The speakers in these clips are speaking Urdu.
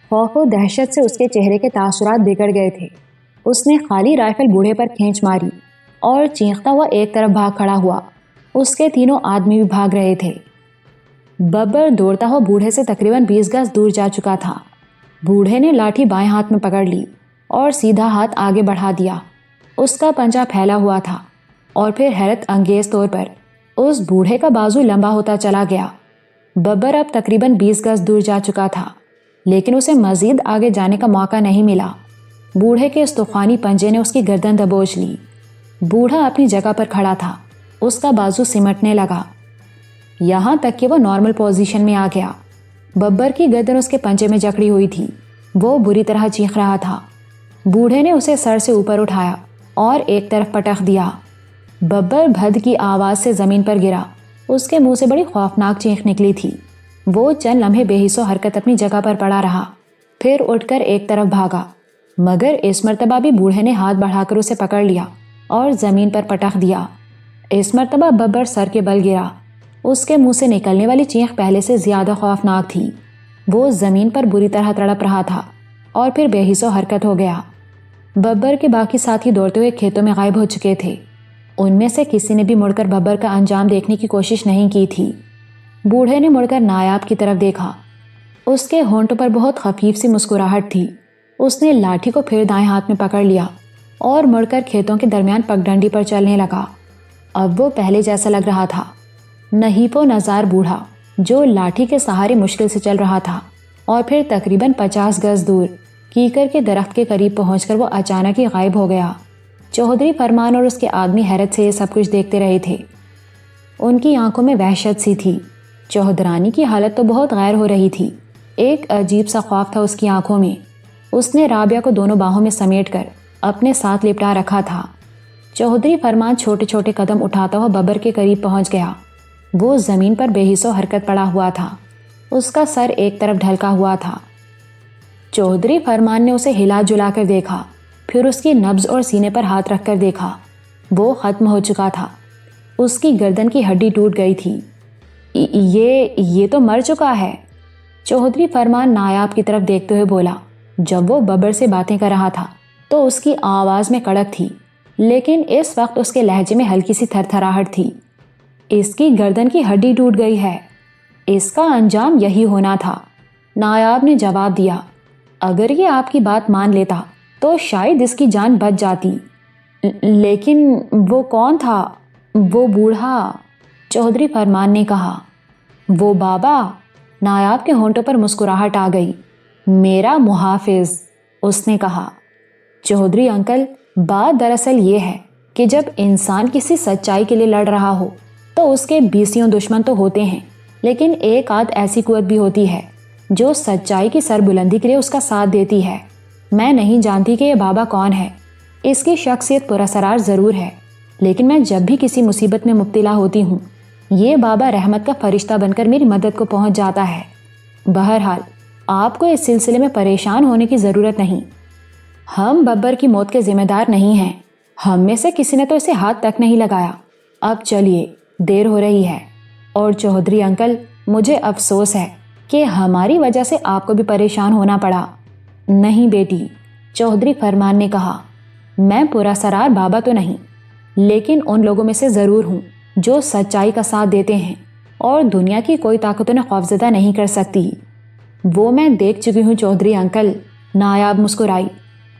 خوف و دہشت سے اس کے چہرے کے تاثرات بگڑ گئے تھے۔ اس نے خالی رائفل بوڑھے پر کھینچ ماری اور چیختا ہوا ایک طرف بھاگ کھڑا ہوا۔ اس کے تینوں آدمی بھی بھاگ رہے تھے۔ ببر دوڑتا ہوا بوڑھے سے تقریباً 20 گز دور جا چکا تھا۔ بوڑھے نے لاٹھی بائیں ہاتھ میں پکڑ لی اور سیدھا ہاتھ آگے بڑھا دیا۔ اس کا پنجہ پھیلا ہوا تھا اور پھر حیرت انگیز طور پر اس بوڑھے کا بازو لمبا ہوتا چلا گیا۔ ببر اب تقریباً 20 گز دور جا چکا تھا، لیکن اسے مزید آگے جانے کا موقع نہیں ملا۔ بوڑھے کے اس طوفانی پنجے نے اس کی گردن دبوچ لی۔ بوڑھا اپنی جگہ پر کھڑا تھا، اس کا بازو سمٹنے لگا یہاں تک کہ وہ نارمل پوزیشن میں آ گیا۔ ببر کی گردن اس کے پنجے میں جکڑی ہوئی تھی۔ وہ بری طرح چیخ رہا تھا۔ بوڑھے نے اسے سر سے اوپر اٹھایا اور ایک طرف پٹخ دیا۔ ببر بھد کی آواز سے زمین پر گرا۔ اس کے منہ سے بڑی خوفناک چیخ نکلی تھی۔ وہ چند لمحے بے حس و حرکت اپنی جگہ پر پڑا رہا، پھر اٹھ کر ایک طرف بھاگا، مگر اس مرتبہ بھی بوڑھے نے ہاتھ بڑھا کر اسے پکڑ لیا اور زمین پر پٹخ دیا۔ اس مرتبہ ببر سر کے بل گرا۔ اس کے منہ سے نکلنے والی چیخ پہلے سے زیادہ خوفناک تھی۔ وہ زمین پر بری طرح تڑپ رہا تھا اور پھر بے حس و حرکت ہو گیا۔ ببر کے باقی ساتھی دوڑتے ہوئے کھیتوں میں غائب ہو چکے تھے۔ ان میں سے کسی نے بھی مڑ کر ببر کا انجام دیکھنے کی کوشش نہیں کی تھی۔ بوڑھے نے مڑ کر نایاب کی طرف دیکھا۔ اس کے ہونٹوں پر بہت خفیف سی مسکراہٹ تھی۔ اس نے لاٹھی کو پھر دائیں ہاتھ میں پکڑ لیا اور مڑ کر کھیتوں کے درمیان پگڈنڈی پر چلنے لگا۔ اب وہ پہلے جیسا لگ رہا تھا، نحیف و نزار بوڑھا جو لاٹھی کے سہارے مشکل سے چل رہا تھا۔ اور پھر تقریباً 50 گز دور کیکر کے درخت کے قریب پہنچ کر وہ اچانک ہی غائب ہو گیا۔ چودھری فرمان اور اس کے آدمی حیرت سے یہ سب کچھ دیکھتے رہے تھے۔ ان کی آنکھوں میں وحشت سی تھی۔ چوہدرانی کی حالت تو بہت غیر ہو رہی تھی۔ ایک عجیب سا خوف تھا اس کی آنکھوں میں۔ اس نے رابعہ کو دونوں باہوں میں سمیٹ کر اپنے ساتھ لپٹا رکھا تھا۔ چودھری فرمان چھوٹے چھوٹے قدم اٹھاتا ہوا ببر کے قریب پہنچ گیا۔ وہ زمین پر بے حس و حرکت پڑا ہوا تھا۔ اس کا سر ایک طرف ڈھلکا ہوا تھا۔ چودھری فرمان نے اسے ہلا جلا کر دیکھا، پھر اس کی نبض اور سینے پر ہاتھ رکھ کر دیکھا۔ وہ ختم ہو چکا تھا۔ اس کی گردن کی ہڈی ٹوٹ گئی تھی۔ یہ تو مر چکا ہے، چودھری فرمان نایاب کی طرف دیکھتے ہوئے بولا۔ جب وہ ببر سے باتیں کر رہا تھا تو اس کی آواز میں کڑک تھی، لیکن اس وقت اس کے لہجے میں ہلکی سی تھر تھراہٹ تھی۔ اس کی گردن کی ہڈی ٹوٹ گئی ہے، اس کا انجام یہی ہونا تھا، نایاب نے جواب دیا۔ اگر یہ آپ کی بات مان لیتا تو شاید اس کی جان بچ جاتی۔ لیکن وہ کون تھا؟ وہ بوڑھا، چودھری فرمان نے کہا۔ وہ بابا، نایاب کے ہونٹوں پر مسکراہٹ آ گئی۔ میرا محافظ، اس نے کہا۔ چودھری انکل، بات دراصل یہ ہے کہ جب انسان کسی سچائی کے لیے لڑ رہا ہو تو اس کے بیسیوں دشمن تو ہوتے ہیں، لیکن ایک آدھ ایسی قوت بھی ہوتی ہے جو سچائی کی سر بلندی کے لیے اس کا ساتھ دیتی ہے۔ میں نہیں جانتی کہ یہ بابا کون ہے، اس کی شخصیت پراسرار ضرور ہے، لیکن میں جب بھی کسی مصیبت میں مبتلا ہوتی ہوں یہ بابا رحمت کا فرشتہ بن کر میری مدد کو پہنچ جاتا ہے۔ بہرحال آپ کو اس سلسلے میں پریشان ہونے کی ضرورت نہیں۔ ہم ببر کی موت کے ذمہ دار نہیں ہیں، ہم میں سے کسی نے تو اسے ہاتھ تک نہیں لگایا۔ اب چلیے، دیر ہو رہی ہے۔ اور چودھری انکل، مجھے افسوس ہے کہ ہماری وجہ سے آپ کو بھی پریشان ہونا پڑا۔ نہیں بیٹی، چودھری فرمان نے کہا، میں پراسرار بابا تو نہیں، لیکن ان لوگوں میں سے ضرور ہوں جو سچائی کا ساتھ دیتے ہیں اور دنیا کی کوئی طاقت انہیں خوفزدہ نہیں کر سکتی۔ وہ میں دیکھ چکی ہوں چودھری انکل، نایاب مسکرائی۔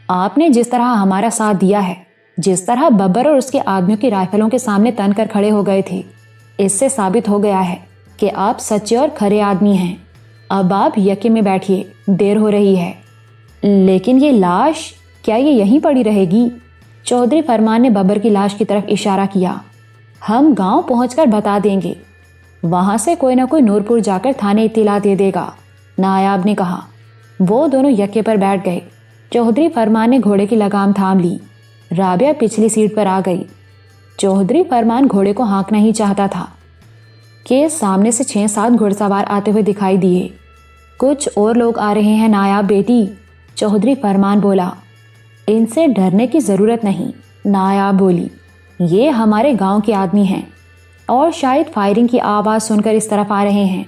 آپ نے جس طرح ہمارا ساتھ دیا ہے، جس طرح ببر اور اس کے آدمیوں کی رائفلوں کے سامنے تن کر کھڑے ہو گئے تھے، اس سے ثابت ہو گیا ہے کہ آپ سچے اور کھرے آدمی ہیں۔ اب آپ یقین میں بیٹھیے، دیر ہو رہی ہے۔ لیکن یہ لاش، کیا یہ یہیں پڑی رہے گی؟ چودھری فرمان نے ببر کی لاش کی طرف اشارہ کیا۔ ہم گاؤں پہنچ کر بتا دیں گے، وہاں سے کوئی نہ کوئی نورپور جا کر تھانے اطلاع دے دے گا، نایاب نے کہا۔ وہ دونوں یکے پر بیٹھ گئے۔ چودھری فرمان نے گھوڑے کی لگام تھام لی۔ رابعہ پچھلی سیٹ پر آ گئی۔ چودھری فرمان گھوڑے کو ہانکنا ہی چاہتا تھا کہ سامنے سے 6-7 گھڑ سوار آتے ہوئے دکھائی دیے۔ کچھ اور لوگ آ رہے ہیں نایاب بیٹی، چودھری فرمان بولا۔ ان سے ڈرنے کی ضرورت نہیں، نایاب بولی۔ یہ ہمارے گاؤں کے آدمی ہیں اور شاید فائرنگ کی آواز سن کر اس طرف آ رہے ہیں۔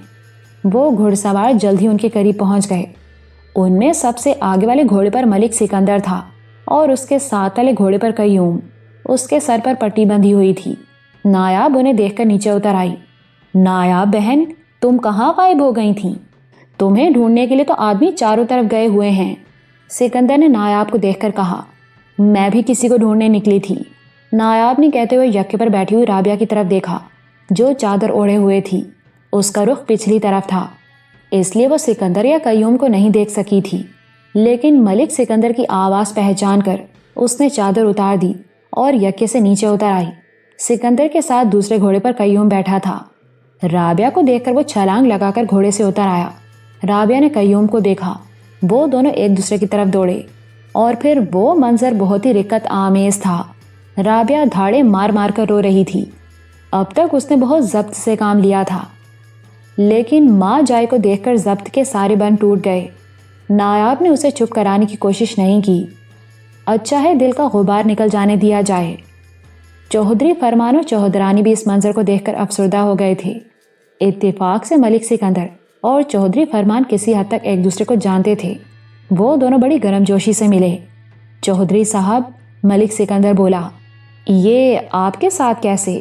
وہ گھڑ سوار جلد ہی ان کے قریب پہنچ گئے۔ ان میں سب سے آگے والے گھوڑے پر ملک سکندر تھا اور اس کے ساتھ والے گھوڑے پر قیوم۔ اس کے سر پر پٹی بندھی ہوئی تھی۔ نایاب انہیں دیکھ کر نیچے اتر آئی۔ نایاب بہن، تم کہاں غائب ہو گئی تھیں؟ تمہیں ڈھونڈنے کے لیے تو آدمی چاروں طرف گئے ہوئے ہیں، سکندر نے نایاب کو دیکھ کر کہا۔ میں بھی کسی کو ڈھونڈنے نکلی تھی، نایاب نے کہتے ہوئے یکے پر بیٹھی ہوئی رابعہ کی طرف دیکھا جو چادر اوڑھے ہوئے تھی۔ اس کا رخ پچھلی طرف تھا، اس لیے وہ سکندر یا قیوم کو نہیں دیکھ سکی تھی، لیکن ملک سکندر کی آواز پہچان کر اس نے چادر اتار دی اور یکے سے نیچے اتر آئی۔ سکندر کے ساتھ دوسرے گھوڑے پر قیوم بیٹھا تھا۔ رابعہ کو دیکھ کر وہ چھلانگ لگا کر گھوڑے سے اتر آیا۔ رابعہ نے قیوم کو دیکھا، وہ دونوں ایک دوسرے کی طرف دوڑے اور پھر وہ منظر بہت ہی رکت آمیز تھا۔ رابعہ دھاڑے مار مار کر رو رہی تھی۔ اب تک اس نے بہت ضبط سے کام لیا تھا، لیکن ماں جائے کو دیکھ کر ضبط کے سارے بند ٹوٹ گئے۔ نایاب نے اسے چپ کرانے کی کوشش نہیں کی۔ اچھا ہے دل کا غبار نکل جانے دیا جائے۔ چودھری فرمان و چودرانی بھی اس منظر کو دیکھ کر افسردہ ہو گئے تھے۔ اتفاق سے ملک سکندر اور چودھری فرمان کسی حد تک ایک دوسرے کو جانتے تھے۔ وہ دونوں بڑی گرم جوشی سے ملے۔ چودھری صاحب، ملک سکندر بولا، یہ آپ کے ساتھ کیسے؟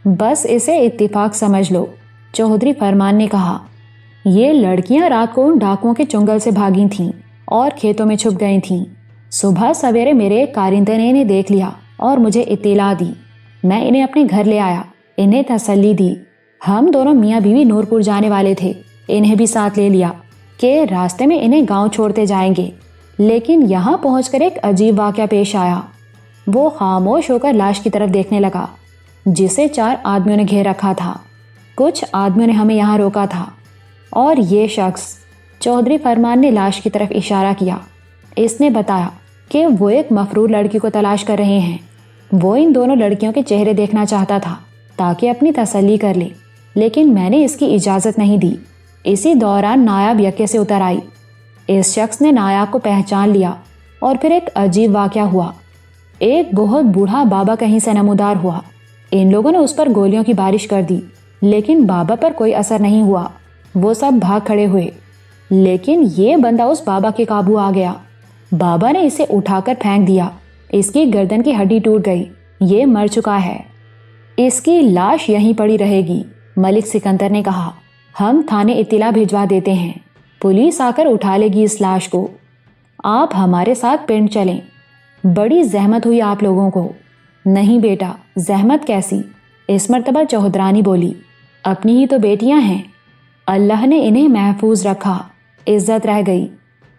بس اسے اتفاق سمجھ لو، چودھری فرمان نے کہا۔ یہ لڑکیاں رات کو ان ڈاکوؤں کے چنگل سے بھاگی تھیں اور کھیتوں میں چھپ گئی تھیں۔ صبح سویرے میرے ایک کارندے نے انہیں دیکھ لیا اور مجھے اطلاع دی۔ میں انہیں اپنے گھر لے آیا، انہیں تسلی دی۔ ہم دونوں میاں بیوی نورپور جانے والے تھے، انہیں بھی ساتھ لے لیا کہ راستے میں انہیں گاؤں چھوڑتے جائیں گے، لیکن یہاں پہنچ کر ایک عجیب واقعہ پیش آیا۔ وہ خاموش ہو کر لاش کی طرف دیکھنے لگا جسے 4 آدمیوں نے گھیر رکھا تھا۔ کچھ آدمیوں نے ہمیں یہاں روکا تھا اور یہ شخص، چودھری فرمان نے لاش کی طرف اشارہ کیا، اس نے بتایا کہ وہ ایک مفرور لڑکی کو تلاش کر رہے ہیں۔ وہ ان دونوں لڑکیوں کے چہرے دیکھنا چاہتا تھا تاکہ اپنی تسلی کر لے، لیکن میں نے اس کی اجازت نہیں دی۔ اسی دوران نایاب یکے سے اتر آئی۔ اس شخص نے نایاب کو پہچان لیا اور پھر ایک عجیب واقعہ ہوا۔ ایک بہت بوڑھا بابا کہیں سے نمودار ہوا۔ ان لوگوں نے اس پر گولیوں کی بارش کر دی، لیکن بابا پر کوئی اثر نہیں ہوا۔ وہ سب بھاگ کھڑے ہوئے، لیکن یہ بندہ اس بابا کے قابو آ گیا۔ بابا نے اسے اٹھا کر پھینک دیا، اس کی گردن کی ہڈی ٹوٹ گئی، یہ مر چکا ہے۔ اس کی لاش یہیں پڑی رہے گی، ملک سکندر نے کہا۔ ہم تھانے اطلاع بھجوا دیتے ہیں، پولیس آ کر اٹھا لے گی اس لاش کو۔ آپ ہمارے ساتھ پنڈ چلیں۔ بڑی زحمت ہوئی آپ لوگوں کو۔ نہیں بیٹا، زحمت کیسی؟ اس مرتبہ چودرانی بولی۔ اپنی ہی تو بیٹیاں ہیں، اللہ نے انہیں محفوظ رکھا، عزت رہ گئی،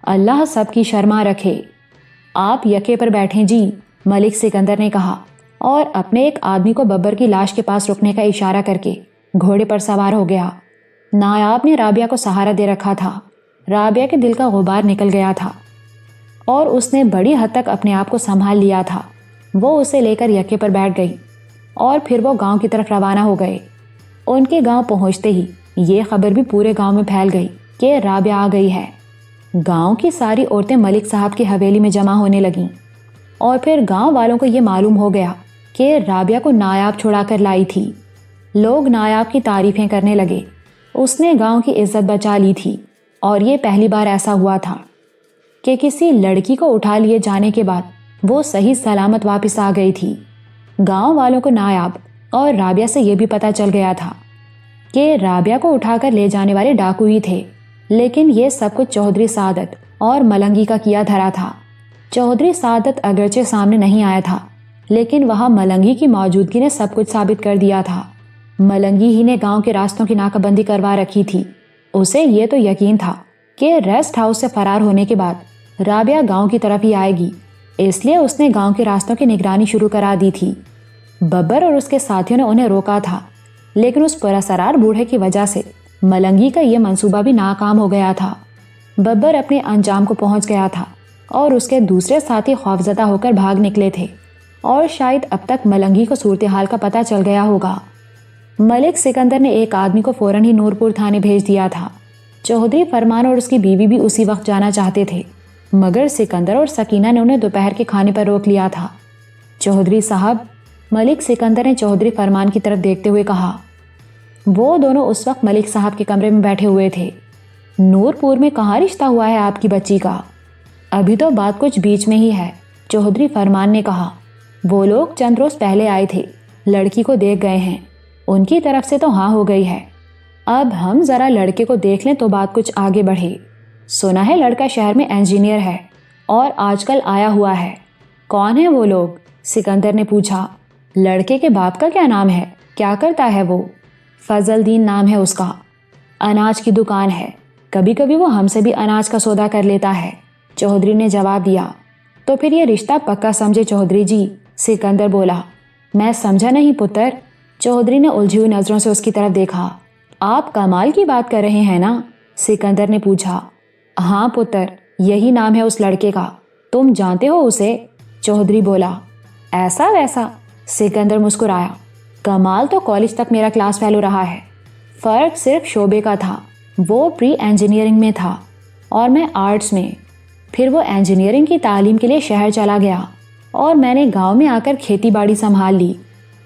اللہ سب کی شرما رکھے۔ آپ یکے پر بیٹھیں جی، ملک سکندر نے کہا اور اپنے ایک آدمی کو ببر کی لاش کے پاس رکنے کا اشارہ کر کے گھوڑے پر سوار ہو گیا۔ نایاب نے رابعہ کو سہارا دے رکھا تھا۔ رابعہ کے دل کا غبار نکل گیا تھا اور اس نے بڑی حد تک اپنے آپ کو سنبھال لیا تھا۔ وہ اسے لے کر یکے پر بیٹھ گئی اور پھر وہ گاؤں کی طرف روانہ ہو گئے۔ ان کے گاؤں پہنچتے ہی یہ خبر بھی پورے گاؤں میں پھیل گئی کہ رابعہ آ گئی ہے۔ گاؤں کی ساری عورتیں ملک صاحب کی حویلی میں جمع ہونے لگیں اور پھر گاؤں والوں کو یہ معلوم ہو گیا کہ رابعہ کو نایاب چھڑا کر لائی تھی۔ لوگ نایاب کی تعریفیں کرنے لگے، اس نے گاؤں کی عزت بچا لی تھی اور یہ پہلی بار ایسا ہوا تھا کہ کسی لڑکی کو اٹھا لیے جانے کے بعد وہ صحیح سلامت واپس آ گئی تھی۔ گاؤں والوں کو نایاب اور رابعہ سے یہ بھی پتہ چل گیا تھا کہ رابعہ کو اٹھا کر لے جانے والے ڈاکو ہی تھے، لیکن یہ سب کچھ چودھری سعادت اور ملنگی کا کیا دھرا تھا۔ چودھری سعادت اگرچہ سامنے نہیں آیا تھا، لیکن وہاں ملنگی کی موجودگی نے سب کچھ ثابت کر دیا تھا۔ ملنگی ہی نے گاؤں کے راستوں کی ناکہ بندی کروا رکھی تھی۔ اسے یہ تو یقین تھا کہ ریسٹ ہاؤس سے فرار ہونے کے بعد رابعہ گاؤں کی طرف ہی آئے گی، اس لیے اس نے گاؤں کے راستوں کی نگرانی شروع کرا دی تھی۔ ببر اور اس کے ساتھیوں نے انہیں روکا تھا، لیکن اس پراسرار بوڑھے کی وجہ سے ملنگی کا یہ منصوبہ بھی ناکام ہو گیا تھا۔ ببر اپنے انجام کو پہنچ گیا تھا اور اس کے دوسرے ساتھی خوفزدہ ہو کر بھاگ نکلے تھے، اور شاید اب تک ملنگی کو صورتحال کا پتہ چل گیا ہوگا۔ ملک سکندر نے ایک آدمی کو فوراً ہی نورپور تھانے بھیج دیا تھا۔ چودھری فرمان اور اس کی بیوی بھی اسی وقت جانا چاہتے تھے، مگر سکندر اور سکینہ نے انہیں دوپہر کے کھانے پر روک لیا تھا۔ چودھری صاحب، ملک سکندر نے چودھری فرمان کی طرف دیکھتے ہوئے کہا۔ وہ دونوں اس وقت ملک صاحب کے کمرے میں بیٹھے ہوئے تھے۔ نور پور میں کہاں رشتہ ہوا ہے آپ کی بچی کا؟ ابھی تو بات کچھ بیچ میں ہی ہے، چودھری فرمان نے کہا۔ وہ لوگ چند روز پہلے آئے تھے، لڑکی کو دیکھ گئے ہیں، ان کی طرف سے تو ہاں ہو گئی ہے۔ اب ہم ذرا لڑکے کو دیکھ لیں تو بات کچھ آگے بڑھے۔ سنا ہے لڑکا شہر میں انجینئر ہے اور آج کل آیا ہوا ہے۔ کون ہے وہ لوگ؟ سکندر نے پوچھا۔ لڑکے کے باپ کا کیا نام ہے؟ کیا کرتا ہے وہ؟ فضل دین نام ہے اس کا، اناج کی دکان ہے، کبھی کبھی وہ ہم سے بھی اناج کا سودا کر لیتا ہے، چودھری نے جواب دیا۔ تو پھر یہ رشتہ پکا سمجھے چودھری جی، سکندر بولا۔ میں سمجھا نہیں پتر، چودھری نے الجھی ہوئی نظروں سے اس کی طرف دیکھا۔ آپ کمال کی بات کر رہے ہیں نا؟ سکندر نے پوچھا۔ ہاں پتر، یہی نام ہے اس لڑکے کا، تم جانتے ہو اسے؟ چودھری بولا۔ ایسا ویسا، سکندر مسکرایا۔ کمال تو کالج تک میرا کلاس فیلو رہا ہے، فرق صرف شعبے کا تھا، وہ پری انجینئرنگ میں تھا اور میں آرٹس میں۔ پھر وہ انجینئرنگ کی تعلیم کے لیے شہر چلا گیا اور میں نے گاؤں میں آ کر کھیتی باڑی سنبھال لی۔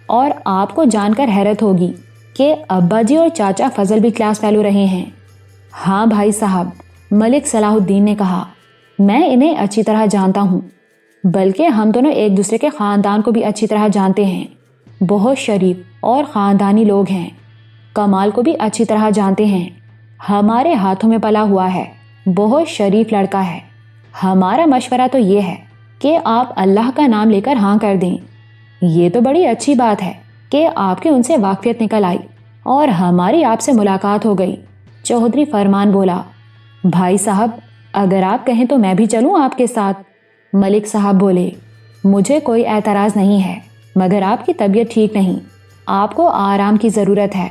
اور آپ کو جان کر حیرت ہوگی کہ ابا جی اور چاچا فضل بھی کلاس فیلو رہے ہیں۔ ہاں بھائی صاحب، ملک صلاح الدین نے کہا، میں انہیں اچھی طرح جانتا ہوں، بلکہ ہم دونوں ایک دوسرے کے خاندان کو بھی اچھی طرح جانتے ہیں، بہت شریف اور خاندانی لوگ ہیں۔ کمال کو بھی اچھی طرح جانتے ہیں، ہمارے ہاتھوں میں پلا ہوا ہے، بہت شریف لڑکا ہے۔ ہمارا مشورہ تو یہ ہے کہ آپ اللہ کا نام لے کر ہاں کر دیں۔ یہ تو بڑی اچھی بات ہے کہ آپ کی ان سے واقفیت نکل آئی اور ہماری آپ سے ملاقات ہو گئی، چودھری فرمان بولا۔ بھائی صاحب، اگر آپ کہیں تو میں بھی چلوں آپ کے ساتھ، ملک صاحب بولے۔ مجھے کوئی اعتراض نہیں ہے، مگر آپ کی طبیعت ٹھیک نہیں، آپ کو آرام کی ضرورت ہے،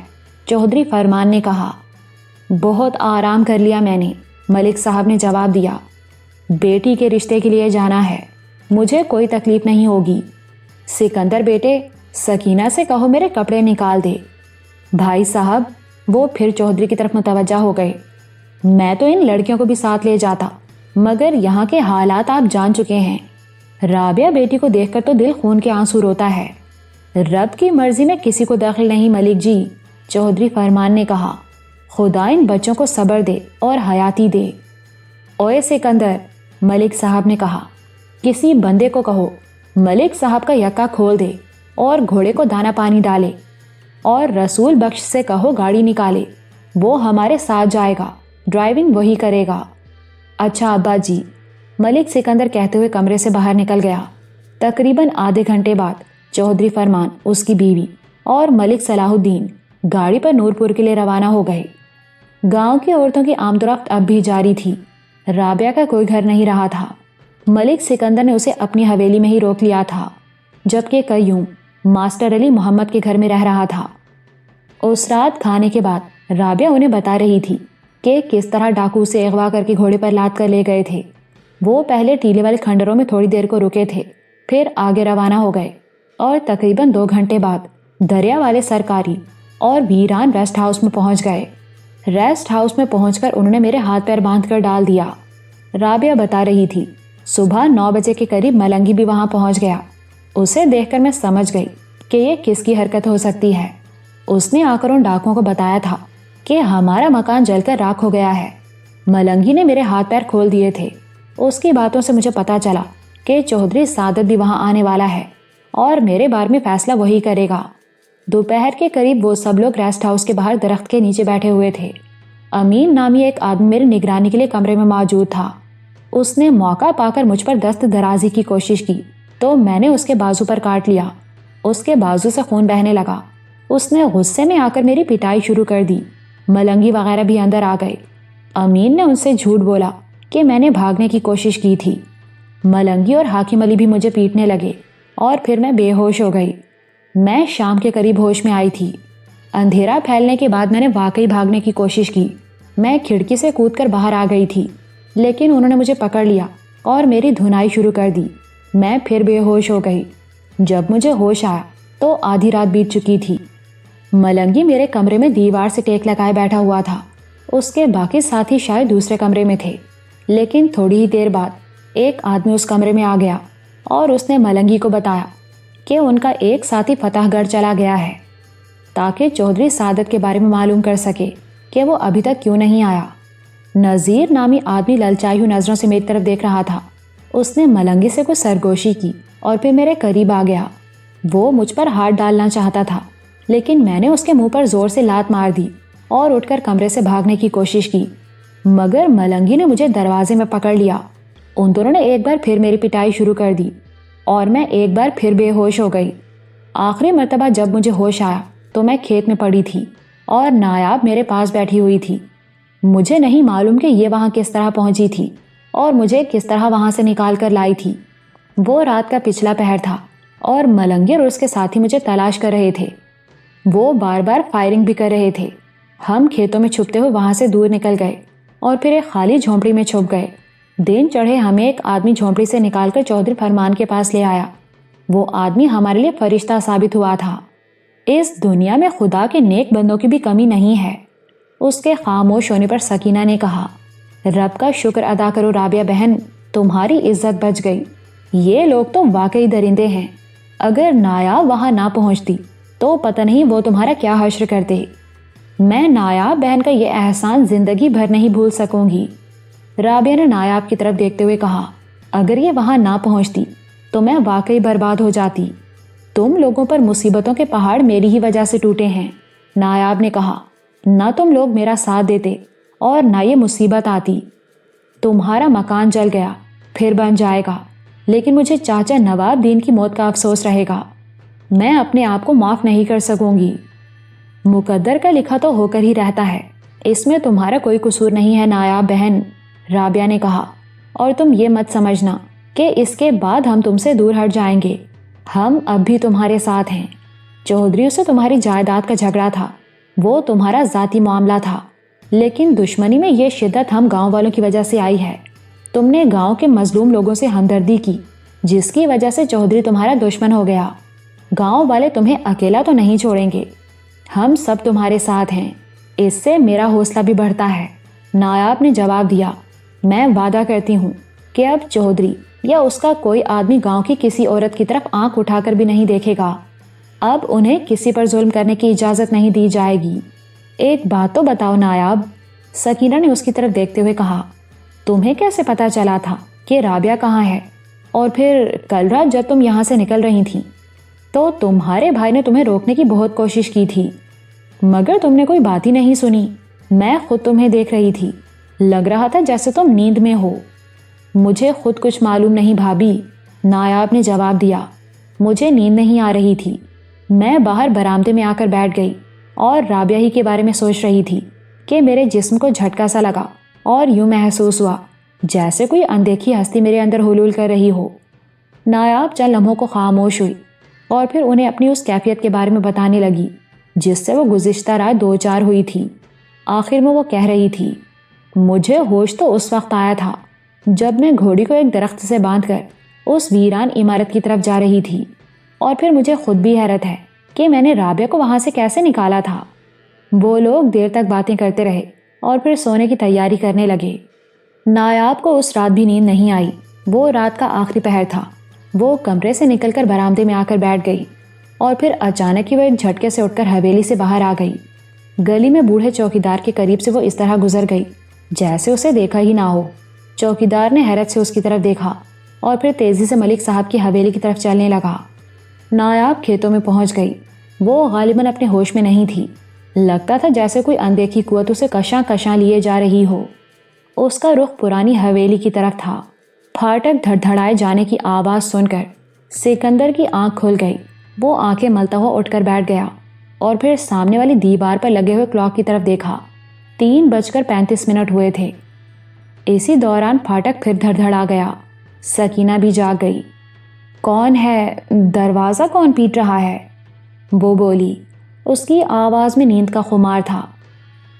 چودھری فرمان نے کہا۔ بہت آرام کر لیا میں نے، ملک صاحب نے جواب دیا۔ بیٹی کے رشتے کے لیے جانا ہے، مجھے کوئی تکلیف نہیں ہوگی۔ سکندر بیٹے، سکینہ سے کہو میرے کپڑے نکال دے۔ بھائی صاحب، وہ پھر چودھری کی طرف متوجہ ہو گئے۔ میں تو ان لڑکیوں کو بھی ساتھ لے جاتا، مگر یہاں کے حالات آپ جان چکے ہیں۔ رابعہ بیٹی کو دیکھ کر تو دل خون کے آنسو روتا ہے۔ رب کی مرضی میں کسی کو دخل نہیں ملک جی، چودھری فرمان نے کہا۔ خدا ان بچوں کو صبر دے اور حیاتی دے۔ اوے سکندر، ملک صاحب نے کہا، کسی بندے کو کہو ملک صاحب کا یکا کھول دے اور گھوڑے کو دانا پانی ڈالے، اور رسول بخش سے کہو گاڑی نکالے، وہ ہمارے ساتھ جائے گا، ڈرائیونگ وہی کرے گا۔ اچھا ابا جی، ملک سکندر کہتے ہوئے کمرے سے باہر نکل گیا۔ تقریباً آدھے گھنٹے بعد چودھری فرمان، اس کی بیوی اور ملک صلاح الدین گاڑی پر نور پور کے لیے روانہ ہو گئے۔ گاؤں کی عورتوں کی آمد و رفت اب بھی جاری تھی۔ رابعہ کا کوئی گھر نہیں رہا تھا، ملک سکندر نے اسے اپنی حویلی میں ہی روک لیا تھا، جبکہ قیوم ماسٹر علی محمد کے گھر میں رہ رہا تھا۔ اس رات کھانے کے بعد رابعہ انہیں بتا رہی تھی کہ کس طرح ڈاکو سے اغوا کر کے گھوڑے پر لاد کر لے گئے تھے۔ وہ پہلے ٹیلے والے کھنڈروں میں تھوڑی دیر کو رکے تھے، پھر آگے روانہ ہو گئے اور تقریباً 2 گھنٹے بعد دریا والے سرکاری اور ویران ریسٹ ہاؤس میں پہنچ گئے۔ ریسٹ ہاؤس میں پہنچ کر انہوں نے میرے ہاتھ پیر باندھ کر ڈال دیا، رابعہ بتا رہی تھی۔ صبح 9 بجے کے قریب ملنگی بھی وہاں پہنچ گیا۔ اسے دیکھ کر میں سمجھ گئی کہ یہ کس کی حرکت ہو سکتی ہے۔ اس نے آ کر ان ڈاکوؤں کو بتایا تھا کہ ہمارا مکان جل کر راکھ ہو گیا ہے۔ ملنگی نے میرے ہاتھ پیر کھول دیے تھے۔ اس کی باتوں سے مجھے پتا چلا کہ چودھری سعادت بھی وہاں آنے والا ہے اور میرے بارے میں فیصلہ وہی کرے گا۔ دوپہر کے قریب وہ سب لوگ ریسٹ ہاؤس کے باہر درخت کے نیچے بیٹھے ہوئے تھے۔ امین نامی ایک آدمی میری نگرانی کے لیے کمرے میں موجود تھا۔ اس نے موقع پا کر مجھ پر دست درازی کی کوشش کی تو میں نے اس کے بازو پر کاٹ لیا۔ اس کے بازو سے خون بہنے لگا۔ اس نے غصے میں آ کر میری پٹائی شروع کر دی۔ ملنگی وغیرہ بھی اندر آ گئے۔ امین نے ان سے جھوٹ بولا کہ میں نے بھاگنے کی کوشش کی تھی۔ ملنگی اور حاکم علی بھی مجھے پیٹنے لگے اور پھر میں بے ہوش ہو گئی۔ میں شام کے قریب ہوش میں آئی تھی۔ اندھیرا پھیلنے کے بعد میں نے واقعی بھاگنے کی کوشش کی۔ میں کھڑکی سے کود کر باہر آ گئی تھی، لیکن انہوں نے مجھے پکڑ لیا اور میری دھنائی شروع کر دی۔ میں پھر بے ہوش ہو گئی۔ جب مجھے ہوش آیا تو آدھی رات بیت چکی تھی۔ ملنگی میرے کمرے میں دیوار سے ٹیک لگائے بیٹھا ہوا تھا۔ اس کے باقی ساتھی شاید دوسرے کمرے میں تھے، لیکن تھوڑی ہی دیر بعد ایک آدمی اس کمرے میں آ گیا اور اس نے ملنگی کو بتایا کہ ان کا ایک ساتھی فتح گڑھ چلا گیا ہے تاکہ چودھری سعادت کے بارے میں معلوم کر سکے کہ وہ ابھی تک کیوں نہیں آیا۔ نذیر نامی آدمی للچائی ہوئی نظروں سے میری طرف دیکھ رہا تھا۔ اس نے ملنگی سے کچھ سرگوشی کی اور پھر میرے قریب آ گیا۔ وہ مجھ پر ہاتھ ڈالنا چاہتا تھا، لیکن میں نے اس کے منہ پر زور سے لات مار دی اور اٹھ کر کمرے سے بھاگنے کی کوشش کی، مگر ملنگی نے مجھے دروازے میں پکڑ لیا۔ ان دونوں نے ایک بار پھر میری پٹائی شروع کر دی اور میں ایک بار پھر بے ہوش ہو گئی۔ آخری مرتبہ جب مجھے ہوش آیا تو میں کھیت میں پڑی تھی اور نایاب میرے پاس بیٹھی ہوئی تھی۔ مجھے نہیں معلوم کہ یہ وہاں کس طرح پہنچی تھی اور مجھے کس طرح وہاں سے نکال کر لائی تھی۔ وہ رات کا پچھلا پہر تھا اور ملنگی اور اس کے ساتھی مجھے تلاش کر رہے تھے۔ وہ بار بار فائرنگ بھی کر رہے تھے۔ ہم کھیتوں میں چھپتے ہوئے وہاں سے دور نکل گئے اور پھر ایک خالی جھونپڑی میں چھپ گئے۔ دن چڑھے ہمیں ایک آدمی جھونپڑی سے نکال کر چودھری فرمان کے پاس لے آیا۔ وہ آدمی ہمارے لیے فرشتہ ثابت ہوا تھا۔ اس دنیا میں خدا کے نیک بندوں کی بھی کمی نہیں ہے۔ اس کے خاموش ہونے پر سکینہ نے کہا، رب کا شکر ادا کرو رابعہ بہن، تمہاری عزت بچ گئی۔ یہ لوگ تو واقعی درندے ہیں۔ اگر نایاب وہاں نہ پہنچتی تو پتہ نہیں وہ تمہارا کیا حشر کرتے۔ میں نایاب بہن کا یہ احسان زندگی بھر نہیں بھول سکوں گی۔ رابعہ نے نایاب کی طرف دیکھتے ہوئے کہا، اگر یہ وہاں نہ پہنچتی تو میں واقعی برباد ہو جاتی۔ تم لوگوں پر مصیبتوں کے پہاڑ میری ہی وجہ سے ٹوٹے ہیں۔ نایاب نے کہا، نہ تم لوگ میرا ساتھ دیتے اور نہ یہ مصیبت آتی۔ تمہارا مکان جل گیا، پھر بن جائے گا، لیکن مجھے چاچا نواب دین کی موت کا افسوس رہے گا۔ میں اپنے آپ کو معاف نہیں کر سکوں گی۔ مقدر کا لکھا تو ہو کر ہی رہتا ہے، اس میں تمہارا کوئی قصور نہیں ہے نایاب بہن، رابعہ نے کہا، اور تم یہ مت سمجھنا کہ اس کے بعد ہم تم سے دور ہٹ جائیں گے۔ ہم اب بھی تمہارے ساتھ ہیں۔ چودھریوں سے تمہاری جائیداد کا جھگڑا تھا، وہ تمہارا ذاتی معاملہ تھا، لیکن دشمنی میں یہ شدت ہم گاؤں والوں کی وجہ سے آئی ہے۔ تم نے گاؤں کے مظلوم لوگوں سے ہمدردی کی، جس کی وجہ سے چودھری تمہارا دشمن ہو گیا۔ گاؤں والے تمہیں اکیلا تو نہیں چھوڑیں گے، ہم سب تمہارے ساتھ ہیں۔ اس سے میرا حوصلہ بھی بڑھتا ہے۔ نایاب نے جواب دیا، میں وعدہ کرتی ہوں کہ اب چودھری یا اس کا کوئی آدمی گاؤں کی کسی عورت کی طرف آنکھ اٹھا کر بھی نہیں دیکھے گا۔ اب انہیں کسی پر ظلم کرنے کی اجازت نہیں دی جائے گی۔ ایک بات تو بتاؤ نایاب، سکینہ نے اس کی طرف دیکھتے ہوئے کہا، تمہیں کیسے پتا چلا تھا کہ رابعہ کہاں ہے؟ اور پھر کل رات جب تم یہاں سے نکل رہی تھیں تو تمہارے بھائی نے تمہیں روکنے کی بہت کوشش کی تھی، مگر تم نے کوئی بات ہی نہیں سنی۔ میں خود تمہیں دیکھ رہی تھی، لگ رہا تھا جیسے تم نیند میں ہو۔ مجھے خود کچھ معلوم نہیں بھابھی، نایاب نے جواب دیا، مجھے نیند نہیں آ رہی تھی۔ میں باہر برآمدے میں آ کر بیٹھ گئی اور رابعہ ہی کے بارے میں سوچ رہی تھی کہ میرے جسم کو جھٹکا سا لگا اور یوں محسوس ہوا جیسے کوئی اندیکھی ہستی میرے اندر حلول کر رہی ہو۔ نایاب چند لمحوں کو خاموش ہوئی اور پھر انہیں اپنی اس کیفیت کے بارے میں بتانے لگی جس سے وہ گزشتہ رات دو چار ہوئی تھی۔ آخر میں وہ کہہ رہی تھی، مجھے ہوش تو اس وقت آیا تھا جب میں گھوڑی کو ایک درخت سے باندھ کر اس ویران عمارت کی طرف جا رہی تھی، اور پھر مجھے خود بھی حیرت ہے کہ میں نے رابعہ کو وہاں سے کیسے نکالا تھا۔ وہ لوگ دیر تک باتیں کرتے رہے اور پھر سونے کی تیاری کرنے لگے۔ نایاب کو اس رات بھی نیند نہیں آئی۔ وہ رات کا آخری پہر تھا۔ وہ کمرے سے نکل کر برآمدے میں آ کر بیٹھ گئی اور پھر اچانک ہی وہ ایک جھٹکے سے اٹھ کر حویلی سے باہر آ گئی۔ گلی میں بوڑھے چوکیدار کے قریب سے وہ اس طرح گزر گئی جیسے اسے دیکھا ہی نہ ہو۔ چوکیدار نے حیرت سے اس کی طرف دیکھا اور پھر تیزی سے ملک صاحب کی حویلی کی طرف چلنے لگا۔ نایاب کھیتوں میں پہنچ گئی۔ وہ غالباً اپنے ہوش میں نہیں تھی۔ لگتا تھا جیسے کوئی اندیکھی قوت اسے کشاں کشاں لیے جا رہی ہو۔ اس کا رخ پرانی حویلی کی طرف تھا۔ پھاٹک دھڑ دھڑائے جانے کی آواز سن کر سکندر کی آنکھ کھل گئی۔ وہ آنکھیں ملتا ہوا اٹھ کر بیٹھ گیا اور پھر سامنے والی دیوار پر لگے ہوئے کلاک کی طرف دیکھا۔ 3:35 ہوئے تھے۔ اسی دوران پھاٹک پھر دھڑ دھڑا گیا۔ سکینہ بھی جاگ گئی۔ کون ہے؟ دروازہ کون پیٹ رہا ہے؟ وہ بولی۔ اس کی آواز میں نیند کا خمار تھا۔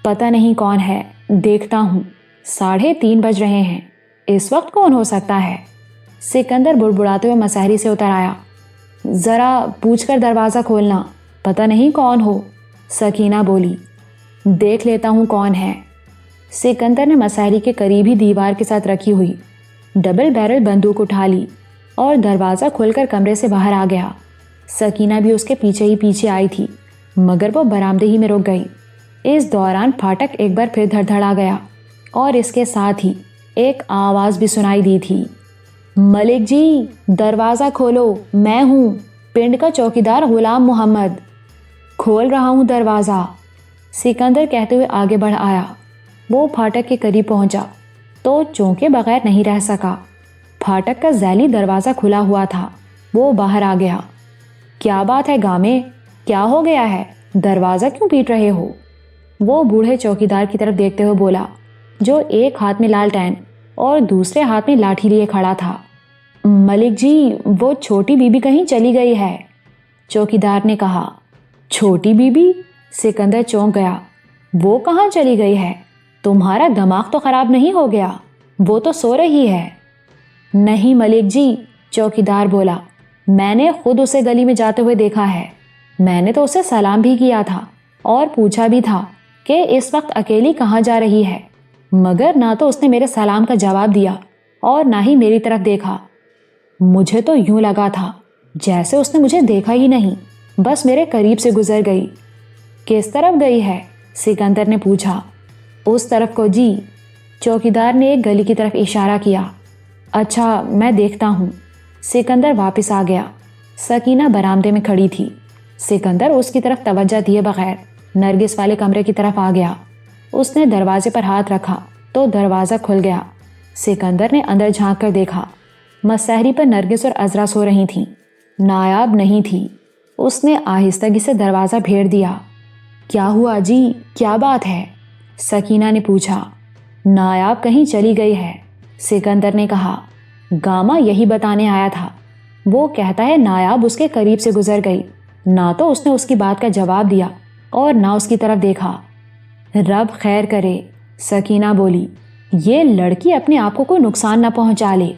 پتہ نہیں کون ہے، دیکھتا ہوں۔ 3:30 بج رہے ہیں، اس وقت کون ہو سکتا ہے؟ سکندر بڑبڑاتے ہوئے مسہری سے اتر آیا۔ ذرا پوچھ کر دروازہ کھولنا، پتہ نہیں کون ہو، سکینہ بولی۔ دیکھ لیتا ہوں کون ہے۔ سکندر نے مسہری کے قریب ہی دیوار کے ساتھ رکھی ہوئی ڈبل بیرل بندوق اٹھا لی اور دروازہ کھول کر کمرے سے باہر آ گیا۔ سکینہ بھی اس کے پیچھے ہی پیچھے آئی تھی، مگر وہ برآمدے ہی میں رک گئی۔ اس دوران پھاٹک ایک بار پھر دھڑ دھڑا گیا۔ اور اس کے ساتھ ہی ایک آواز بھی سنائی دی تھی، ملک جی دروازہ کھولو، میں ہوں پنڈ کا چوکیدار غلام محمد، کھول رہا ہوں دروازہ۔ سکندر کہتے ہوئے آگے بڑھ آیا۔ وہ پھاٹک کے قریب پہنچا تو چونکے بغیر نہیں رہ سکا۔ پھاٹک کا ذیلی دروازہ کھلا ہوا تھا۔ وہ باہر آ گیا۔ کیا بات ہے گامے، کیا ہو گیا ہے، دروازہ کیوں پیٹ رہے ہو؟ وہ بوڑھے چوکیدار کی طرف دیکھتے ہوئے بولا، جو ایک ہاتھ میں لالٹین اور دوسرے ہاتھ میں لاٹھی لیے کھڑا تھا۔ ملک جی وہ چھوٹی بی بی کہیں چلی گئی ہے، چوکیدار نے کہا۔ چھوٹی بی بی؟ سکندر چونک گیا۔ وہ کہاں چلی گئی ہے؟ تمہارا دماغ تو خراب نہیں ہو گیا؟ وہ تو سو رہی ہے۔ نہیں ملک جی، چوکیدار بولا، میں نے خود اسے گلی میں جاتے ہوئے دیکھا ہے۔ میں نے تو اسے سلام بھی کیا تھا اور پوچھا بھی تھا کہ اس وقت اکیلی کہاں جا رہی ہے، مگر نہ تو اس نے میرے سلام کا جواب دیا اور نہ ہی میری طرف دیکھا۔ مجھے تو یوں لگا تھا جیسے اس نے مجھے دیکھا ہی نہیں، بس میرے قریب سے گزر گئی۔ کس طرف گئی ہے؟ سکندر نے پوچھا۔ اس طرف کو جی، چوکیدار نے ایک گلی کی طرف اشارہ کیا۔ اچھا میں دیکھتا ہوں۔ سکندر واپس آ گیا۔ سکینہ برآمدے میں کھڑی تھی۔ سکندر اس کی طرف توجہ دیے بغیر نرگس والے کمرے کی طرف آ گیا۔ اس نے دروازے پر ہاتھ رکھا تو دروازہ کھل گیا۔ سکندر نے اندر جھانک کر دیکھا۔ مسحری پر نرگس اور عذرا سو رہی تھیں۔ نایاب نہیں تھی۔ اس نے آہستگی سے دروازہ پھیر دیا۔ کیا ہوا جی، کیا بات ہے؟ سکینہ نے پوچھا۔ نایاب کہیں چلی گئی ہے، سکندر نے کہا۔ گاما یہی بتانے آیا تھا۔ وہ کہتا ہے نایاب اس کے قریب سے گزر گئی، نہ تو اس نے اس کی بات کا جواب دیا اور نہ اس کی طرف دیکھا۔ رب خیر کرے، سکینہ بولی، یہ لڑکی اپنے آپ کو کوئی نقصان نہ پہنچا لے۔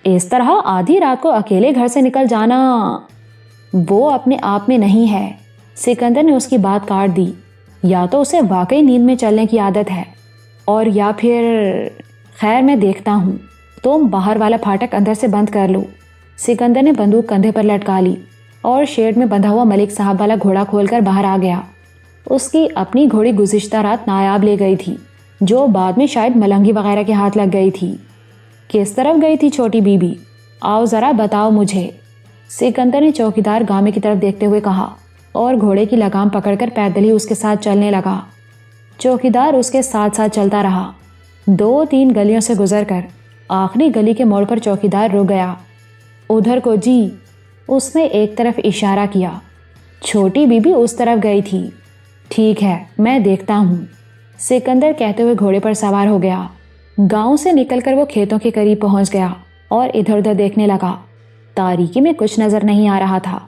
اس طرح آدھی رات کو اکیلے گھر سے نکل جانا، وہ اپنے آپ میں نہیں ہے۔ سکندر نے اس کی بات کاٹ دی۔ یا تو اسے واقعی نیند میں چلنے کی عادت ہے اور یا پھر خیر میں دیکھتا ہوں، تم باہر والا پھاٹک اندر سے بند کر لو۔ سکندر نے بندوق کندھے پر لٹکا لی اور شیڈ میں بندھا ہوا ملک صاحب والا گھوڑا کھول کر باہر آ گیا۔ اس کی اپنی گھوڑی گزشتہ رات نایاب لے گئی تھی، جو بعد میں شاید ملنگی وغیرہ کے ہاتھ لگ گئی تھی۔ کس طرف گئی تھی چھوٹی بی بی؟ آؤ ذرا بتاؤ مجھے، سکندر نے چوکیدار گامے کی طرف دیکھتے ہوئے کہا اور گھوڑے کی لگام پکڑ کر پیدل ہی اس کے ساتھ چلنے لگا۔ چوکیدار اس کے ساتھ ساتھ چلتا رہا۔ 2-3 گلیوں سے گزر کر آخری گلی کے موڑ پر چوکیدار رک گیا۔ ادھر کو جی، اس نے ایک طرف اشارہ کیا۔ چھوٹی بی بی اس طرف گئی تھی۔ ٹھیک ہے میں دیکھتا ہوں، سکندر کہتے ہوئے گھوڑے پر سوار ہو گیا۔ گاؤں سے نکل کر وہ کھیتوں کے قریب پہنچ گیا اور ادھر ادھر دیکھنے لگا۔ تاریکی میں کچھ نظر نہیں آ رہا تھا۔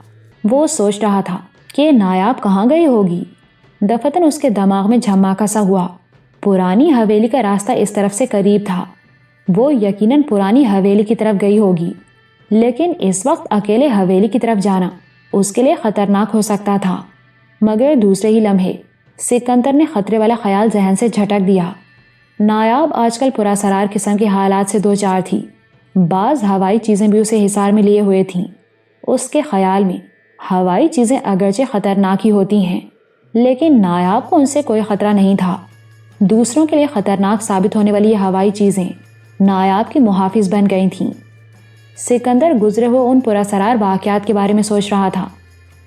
وہ سوچ رہا تھا کہ نایاب کہاں گئی ہوگی۔ دفتن اس کے دماغ میں جھماکا سا ہوا۔ پرانی حویلی کا راستہ اس طرف سے قریب تھا۔ وہ یقیناً پرانی حویلی کی طرف گئی ہوگی، لیکن اس وقت اکیلے حویلی کی طرف جانا اس کے لیے خطرناک ہو سکتا تھا۔ مگر دوسرے ہی لمحے سکندر نے خطرے والا خیال ذہن سے جھٹک دیا۔ نایاب آج کل پراسرار قسم کے حالات سے دو چار تھی۔ بعض ہوائی چیزیں بھی اسے حصار میں لیے ہوئے تھیں۔ اس کے خیال میں ہوائی چیزیں اگرچہ خطرناک ہی ہوتی ہیں، لیکن نایاب کو ان سے کوئی خطرہ نہیں تھا۔ دوسروں کے لیے خطرناک ثابت ہونے والی یہ ہوائی چیزیں نایاب کی محافظ بن گئی تھیں۔ سکندر گزرے ہوئے ان پراسرار واقعات کے بارے میں سوچ رہا تھا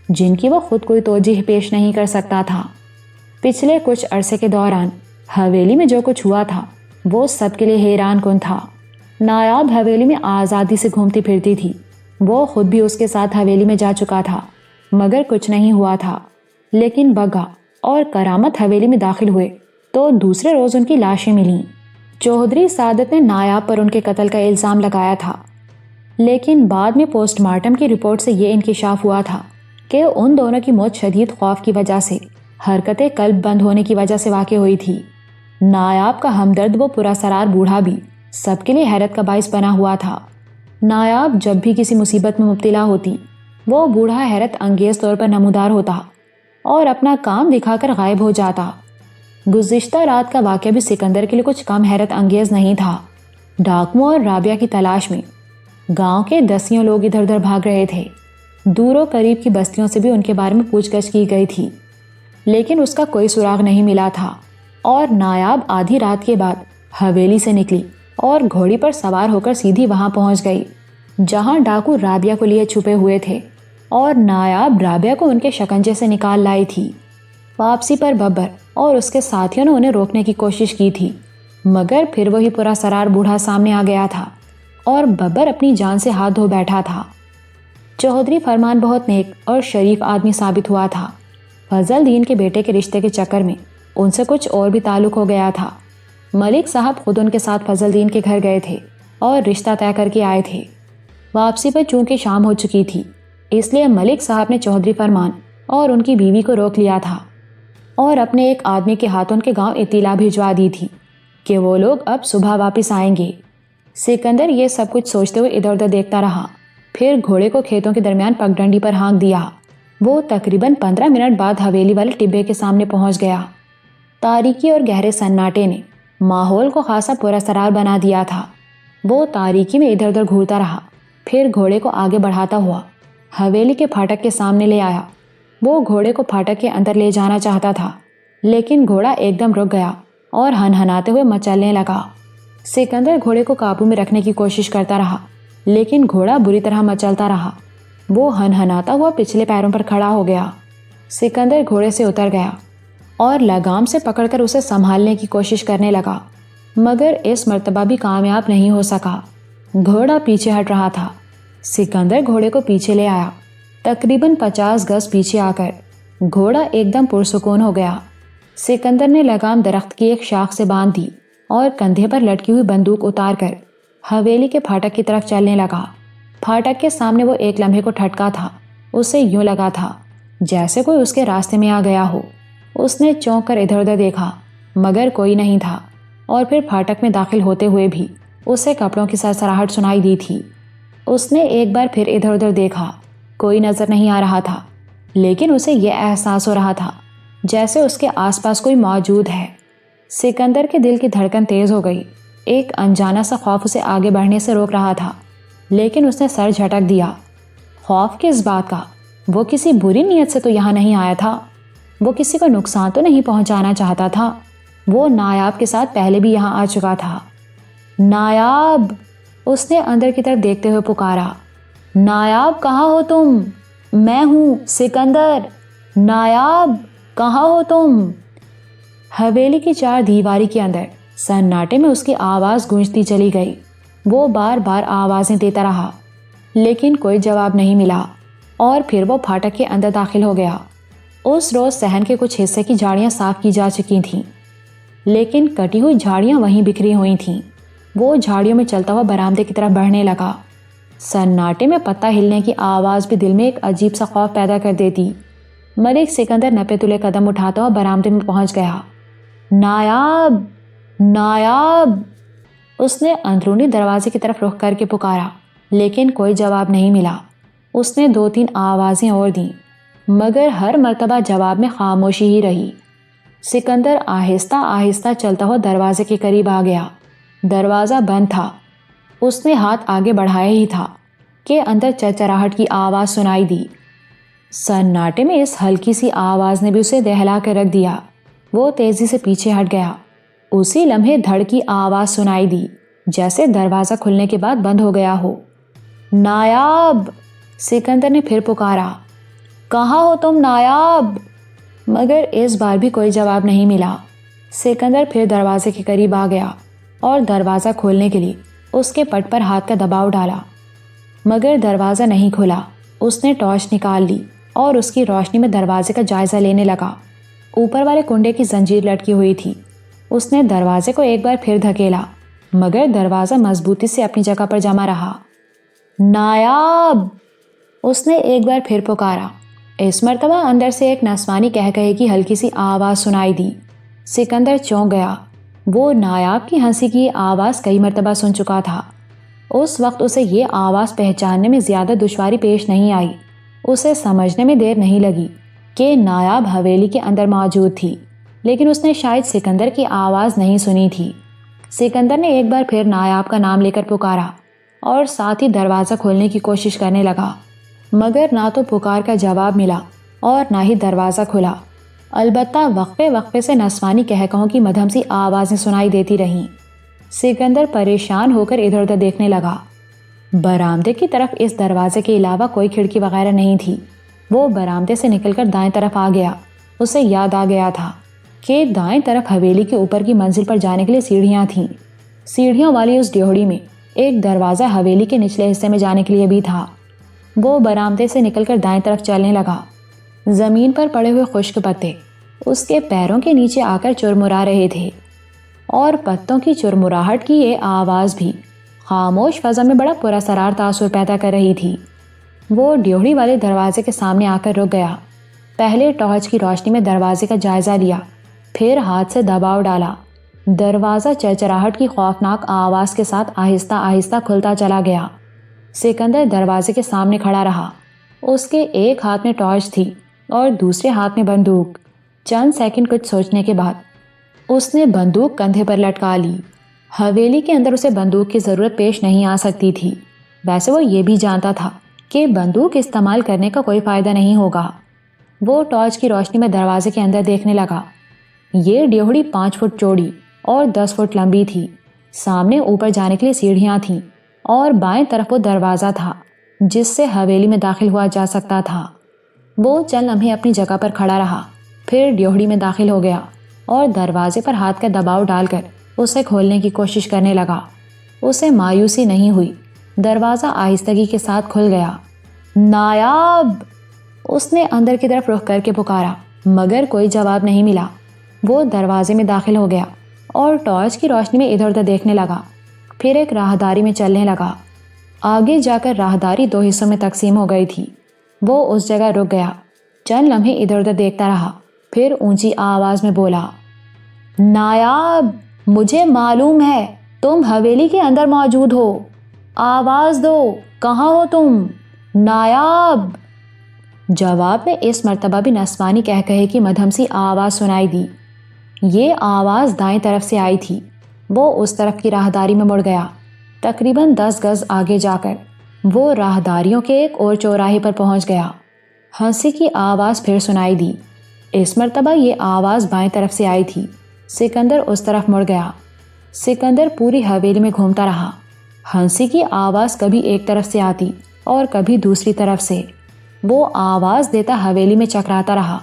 جن کی وہ خود کوئی توجہ پیش نہیں کر سکتا تھا۔ پچھلے کچھ عرصے کے دوران حویلی میں جو کچھ ہوا تھا وہ سب کے لیے حیران کن تھا۔ نایاب حویلی میں آزادی سے گھومتی پھرتی تھی۔ وہ خود بھی اس کے ساتھ حویلی میں جا چکا تھا، مگر کچھ نہیں ہوا تھا۔ لیکن بگا اور کرامت حویلی میں داخل ہوئے تو دوسرے روز ان کی لاشیں ملیں۔ چودھری سعادت نے نایاب پر ان کے قتل کا الزام لگایا تھا، لیکن بعد میں پوسٹ مارٹم کی رپورٹ سے یہ انکشاف ہوا تھا کہ ان دونوں کی موت شدید خوف کی وجہ سے، حرکت قلب بند ہونے کی وجہ سے واقع ہوئی تھی۔ نایاب کا ہمدرد وہ پراسرار بوڑھا بھی سب کے لیے حیرت کا باعث بنا ہوا تھا۔ نایاب جب بھی کسی مصیبت میں مبتلا ہوتی، وہ بوڑھا حیرت انگیز طور پر نمودار ہوتا اور اپنا کام دکھا کر غائب ہو جاتا۔ گزشتہ رات کا واقعہ بھی سکندر کے لیے کچھ کم حیرت انگیز نہیں تھا۔ ڈاکوؤں اور رابعہ کی تلاش میں گاؤں کے دسیوں لوگ ادھر ادھر بھاگ رہے تھے۔ دور و قریب کی بستیوں سے بھی ان کے بارے میں پوچھ گچھ کی گئی تھی، لیکن اس کا کوئی سراغ نہیں ملا تھا۔ اور نایاب آدھی رات کے بعد حویلی سے نکلی اور گھوڑی پر سوار ہو کر سیدھی وہاں پہنچ گئی جہاں ڈاکو رابعہ کو لیے چھپے ہوئے تھے اور نایاب رابعہ کو ان کے شکنجے سے نکال لائی تھی۔ واپسی پر ببر اور اس کے ساتھیوں نے انہیں روکنے کی کوشش کی تھی، مگر پھر وہی پورا سرار بوڑھا سامنے آ گیا تھا اور ببر اپنی جان سے ہاتھ دھو بیٹھا تھا۔ چودھری فرمان بہت نیک اور شریف آدمی ثابت ہوا تھا۔ فضل دین کے بیٹے کے رشتے کے چکر میں ان سے کچھ اور بھی تعلق ہو گیا تھا۔ ملک صاحب خود ان کے ساتھ فضل دین کے گھر گئے تھے اور رشتہ طے کر کے آئے تھے۔ واپسی پر چونکہ شام ہو چکی تھی، اس لیے ملک صاحب نے چودھری فرمان اور ان کی بیوی کو روک لیا تھا اور اپنے ایک آدمی کے ہاتھ ان کے گاؤں اطلاع بھجوا دی تھی کہ وہ لوگ اب صبح واپس آئیں گے۔ سکندر یہ سب کچھ سوچتے ہوئے ادھر ادھر دیکھتا رہا، پھر گھوڑے کو کھیتوں کے درمیان پگڈنڈی پر ہانک دیا۔ وہ تقریباً 15 منٹ بعد حویلی والے ٹبے کے سامنے پہنچ گیا۔ تاریکی اور گہرے سناٹے نے ماحول کو خاصا پراسرار بنا دیا تھا۔ وہ تاریکی میں ادھر ادھر گھورتا رہا، پھر گھوڑے کو آگے بڑھاتا ہوا حویلی کے پھاٹک کے سامنے لے آیا۔ وہ گھوڑے کو پھاٹک کے اندر لے جانا چاہتا تھا، لیکن گھوڑا ایک دم رک گیا اور ہنہناتے ہوئے مچلنے لگا۔ سکندر گھوڑے کو قابو میں رکھنے کی کوشش کرتا رہا، لیکن گھوڑا بری طرح مچلتا رہا۔ وہ ہنہناتا ہوا پچھلے پیروں پر کھڑا ہو گیا۔ سکندر گھوڑے سے اتر گیا اور لگام سے پکڑ کر اسے سنبھالنے کی کوشش کرنے لگا، مگر اس مرتبہ بھی کامیاب نہیں ہو سکا۔ گھوڑا پیچھے ہٹ رہا تھا۔ سکندر گھوڑے کو پیچھے لے آیا۔ تقریباً 50 گز پیچھے آ کر گھوڑا ایک دم پرسکون ہو گیا۔ سکندر نے لگام درخت کی ایک شاخ سے باندھ دی اور کندھے پر لٹکی ہوئی بندوق اتار کر حویلی کے پھاٹک کی طرف چلنے لگا۔ پھاٹک کے سامنے وہ ایک لمحے کو ٹھٹکا تھا۔ اسے یوں لگا تھا جیسے کوئی اس کے راستے میں آ گیا ہو۔ اس نے چونک کر ادھر ادھر دیکھا، مگر کوئی نہیں تھا، اور پھر پھاٹک میں داخل ہوتے ہوئے بھی اسے کپڑوں کی سرسراہٹ سنائی دی تھی۔ اس نے ایک بار پھر ادھر ادھر دیکھا، کوئی نظر نہیں آ رہا تھا، لیکن اسے یہ احساس ہو رہا تھا جیسے اس کے آس پاس کوئی موجود ہے۔ سکندر کے دل کی دھڑکن تیز ہو گئی۔ ایک انجانا سا خوف اسے آگے بڑھنے سے روک رہا تھا، لیکن اس نے سر جھٹک دیا۔ خوف کس بات کا؟ وہ کسی بری نیت سے تو یہاں نہیں آیا تھا۔ وہ کسی کو نقصان تو نہیں پہنچانا چاہتا تھا۔ وہ نایاب کے ساتھ پہلے بھی یہاں آ چکا تھا۔ نایاب! اس نے اندر کی طرف دیکھتے ہوئے پکارا۔ نایاب کہاں ہو تم؟ میں ہوں سکندر۔ نایاب کہاں ہو تم؟ حویلی کی چار دیواری کے اندر سناٹے میں اس کی آواز گونجتی چلی گئی۔ وہ بار بار آوازیں دیتا رہا، لیکن کوئی جواب نہیں ملا، اور پھر وہ پھاٹک کے اندر داخل ہو گیا۔ اس روز صحن کے کچھ حصے کی جھاڑیاں صاف کی جا چکی تھیں، لیکن کٹی ہوئی جھاڑیاں وہیں بکھری ہوئی تھیں۔ وہ جھاڑیوں میں چلتا ہوا برآمدے کی طرف بڑھنے لگا۔ سناٹے میں پتا ہلنے کی آواز بھی دل میں ایک عجیب سا خوف پیدا کر دیتی۔ ملک سکندر نپے تلے قدم اٹھاتا ہوا برآمدے میں پہنچ گیا۔ نایاب! نایاب! اس نے اندرونی دروازے کی طرف رخ کر کے پکارا، لیکن کوئی جواب نہیں ملا۔ اس نے 2-3 آوازیں اور دیں، مگر ہر مرتبہ جواب میں خاموشی ہی رہی۔ سکندر آہستہ آہستہ چلتا ہوا دروازے کے قریب آ گیا۔ دروازہ بند تھا۔ اس نے ہاتھ آگے بڑھایا ہی تھا کہ اندر چرچراہٹ کی آواز سنائی دی۔ سناٹے میں اس ہلکی سی آواز نے بھی اسے دہلا کر رکھ دیا۔ وہ تیزی سے پیچھے ہٹ گیا۔ اسی لمحے دھڑ کی آواز سنائی دی، جیسے دروازہ کھلنے کے بعد بند ہو گیا ہو۔ نایاب! سکندر نے پھر پکارا۔ کہاں ہو تم نایاب؟ مگر اس بار بھی کوئی جواب نہیں ملا۔ سکندر پھر دروازے کے قریب آ گیا اور دروازہ کھولنے کے لیے اس کے پٹ پر ہاتھ کا دباؤ ڈالا، مگر دروازہ نہیں کھلا۔ اس نے ٹارچ نکال لی اور اس کی روشنی میں دروازے کا جائزہ لینے لگا۔ اوپر والے کنڈے کی زنجیر لٹکی ہوئی تھی۔ اس نے دروازے کو ایک بار پھر دھکیلا، مگر دروازہ مضبوطی سے اپنی جگہ پر جمع رہا۔ نایاب! اس نے ایک بار پھر پکارا۔ اس مرتبہ اندر سے ایک نسوانی قہقہے کی ہلکی سی آواز سنائی دی۔ سکندر چونک گیا۔ وہ نایاب کی ہنسی کی آواز کئی مرتبہ سن چکا تھا۔ اس وقت اسے یہ آواز پہچاننے میں زیادہ دشواری پیش نہیں آئی۔ اسے سمجھنے میں دیر نہیں لگی کہ نایاب حویلی کے اندر موجود تھی، لیکن اس نے شاید سکندر کی آواز نہیں سنی تھی۔ سکندر نے ایک بار پھر نایاب کا نام لے کر پکارا اور ساتھ ہی دروازہ کھولنے کی کوشش کرنے لگا، مگر نہ تو پکار کا جواب ملا اور نہ ہی دروازہ کھلا۔ البتہ وقفے وقفے سے نسوانی قہقہوں کی مدھم سی آوازیں سنائی دیتی رہیں۔ سکندر پریشان ہو کر ادھر ادھر دیکھنے لگا۔ برآمدے کی طرف اس دروازے کے علاوہ کوئی کھڑکی وغیرہ نہیں تھی۔ وہ برآمدے سے نکل کر دائیں طرف آ گیا۔ اسے یاد آ گیا تھا کہ دائیں طرف حویلی کے اوپر کی منزل پر جانے کے لیے سیڑھیاں تھیں۔ سیڑھیوں والی اس ڈیوڑی میں ایک دروازہ حویلی کے نچلے حصے میں جانے کے لیے بھی تھا۔ وہ برآمدے سے نکل کر دائیں طرف چلنے لگا۔ زمین پر پڑے ہوئے خشک پتے اس کے پیروں کے نیچے آ کر چرمرا رہے تھے، اور پتوں کی چرمراہٹ کی یہ آواز بھی خاموش فضا میں بڑا پراسرار تاثر پیدا کر رہی تھی۔ وہ ڈیوڑی والے دروازے کے سامنے آ کر رک گیا۔ پہلے ٹارچ کی روشنی میں دروازے کا جائزہ لیا، پھر ہاتھ سے دباؤ ڈالا۔ دروازہ چرچراہٹ کی خوفناک آواز کے ساتھ آہستہ آہستہ کھلتا چلا گیا۔ سکندر دروازے کے سامنے کھڑا رہا۔ اس کے ایک ہاتھ میں ٹارچ تھی اور دوسرے ہاتھ میں بندوق۔ چند سیکنڈ کچھ سوچنے کے بعد اس نے بندوق کندھے پر لٹکا لی۔ حویلی کے اندر اسے بندوق کی ضرورت پیش نہیں آ سکتی تھی۔ ویسے وہ یہ بھی جانتا تھا کہ بندوق استعمال کرنے کا کوئی فائدہ نہیں ہوگا۔ وہ ٹارچ کی روشنی میں دروازے کے اندر دیکھنے لگا۔ یہ ڈیوڑی 5 فٹ چوڑی اور 10 فٹ لمبی تھی۔ سامنے اوپر جانے کے لیے سیڑھیاں تھیں اور بائیں طرف وہ دروازہ تھا جس سے حویلی میں داخل ہوا جا سکتا تھا۔ وہ چند لمحے اپنی جگہ پر کھڑا رہا، پھر ڈیوڑی میں داخل ہو گیا اور دروازے پر ہاتھ کا دباؤ ڈال کر اسے کھولنے کی کوشش کرنے لگا۔ اسے مایوسی نہیں ہوئی۔ دروازہ آہستگی کے ساتھ کھل گیا۔ نایاب! اس نے اندر کی طرف رخ کر کے پکارا، مگر کوئی جواب نہیں ملا۔ وہ دروازے میں داخل ہو گیا اور ٹارچ کی روشنی میں ادھر ادھر دیکھنے لگا، پھر ایک راہداری میں چلنے لگا۔ آگے جا کر راہداری 2 حصوں میں تقسیم ہو گئی تھی۔ وہ اس جگہ رک گیا، چند لمحے ادھر ادھر دیکھتا رہا، پھر اونچی آواز میں بولا، نایاب! مجھے معلوم ہے تم حویلی کے اندر موجود ہو۔ آواز دو، کہاں ہو تم؟ نایاب! جواب میں اس مرتبہ بھی نسوانی کہکہے کی مدھم سی آواز سنائی دی۔ یہ آواز دائیں طرف سے آئی تھی۔ وہ اس طرف کی راہداری میں مڑ گیا۔ تقریباً 10 گز آگے جا کر وہ راہداریوں کے ایک اور چوراہے پر پہنچ گیا۔ ہنسی کی آواز پھر سنائی دی۔ اس مرتبہ یہ آواز بائیں طرف سے آئی تھی۔ سکندر اس طرف مڑ گیا۔ سکندر پوری حویلی میں گھومتا رہا۔ ہنسی کی آواز کبھی ایک طرف سے آتی اور کبھی دوسری طرف سے۔ وہ آواز دیتا حویلی میں چکراتا رہا،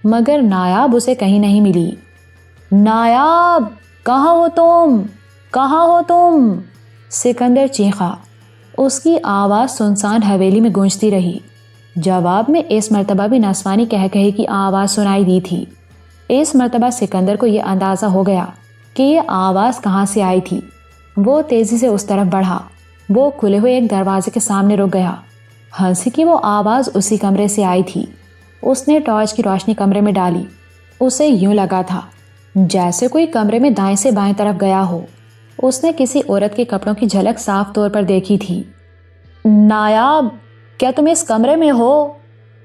مگر نایاب اسے کہیں نہیں ملی۔ نایاب! کہاں ہو تم؟ کہاں ہو تم؟ سکندر چیخا۔ اس کی آواز سنسان حویلی میں گونجتی رہی۔ جواب میں اس مرتبہ بھی نسوانی کہکہے کی آواز سنائی دی تھی۔ اس مرتبہ سکندر کو یہ اندازہ ہو گیا کہ یہ آواز کہاں سے آئی تھی۔ وہ تیزی سے اس طرف بڑھا۔ وہ کھلے ہوئے ایک دروازے کے سامنے رک گیا۔ ہنسی کی وہ آواز اسی کمرے سے آئی تھی۔ اس نے ٹارچ کی روشنی کمرے میں ڈالی۔ اسے یوں لگا تھا جیسے کوئی کمرے میں دائیں سے بائیں طرف گیا ہو۔ اس نے کسی عورت کے کپڑوں کی جھلک صاف طور پر دیکھی تھی۔ نایاب! کیا تم اس کمرے میں ہو؟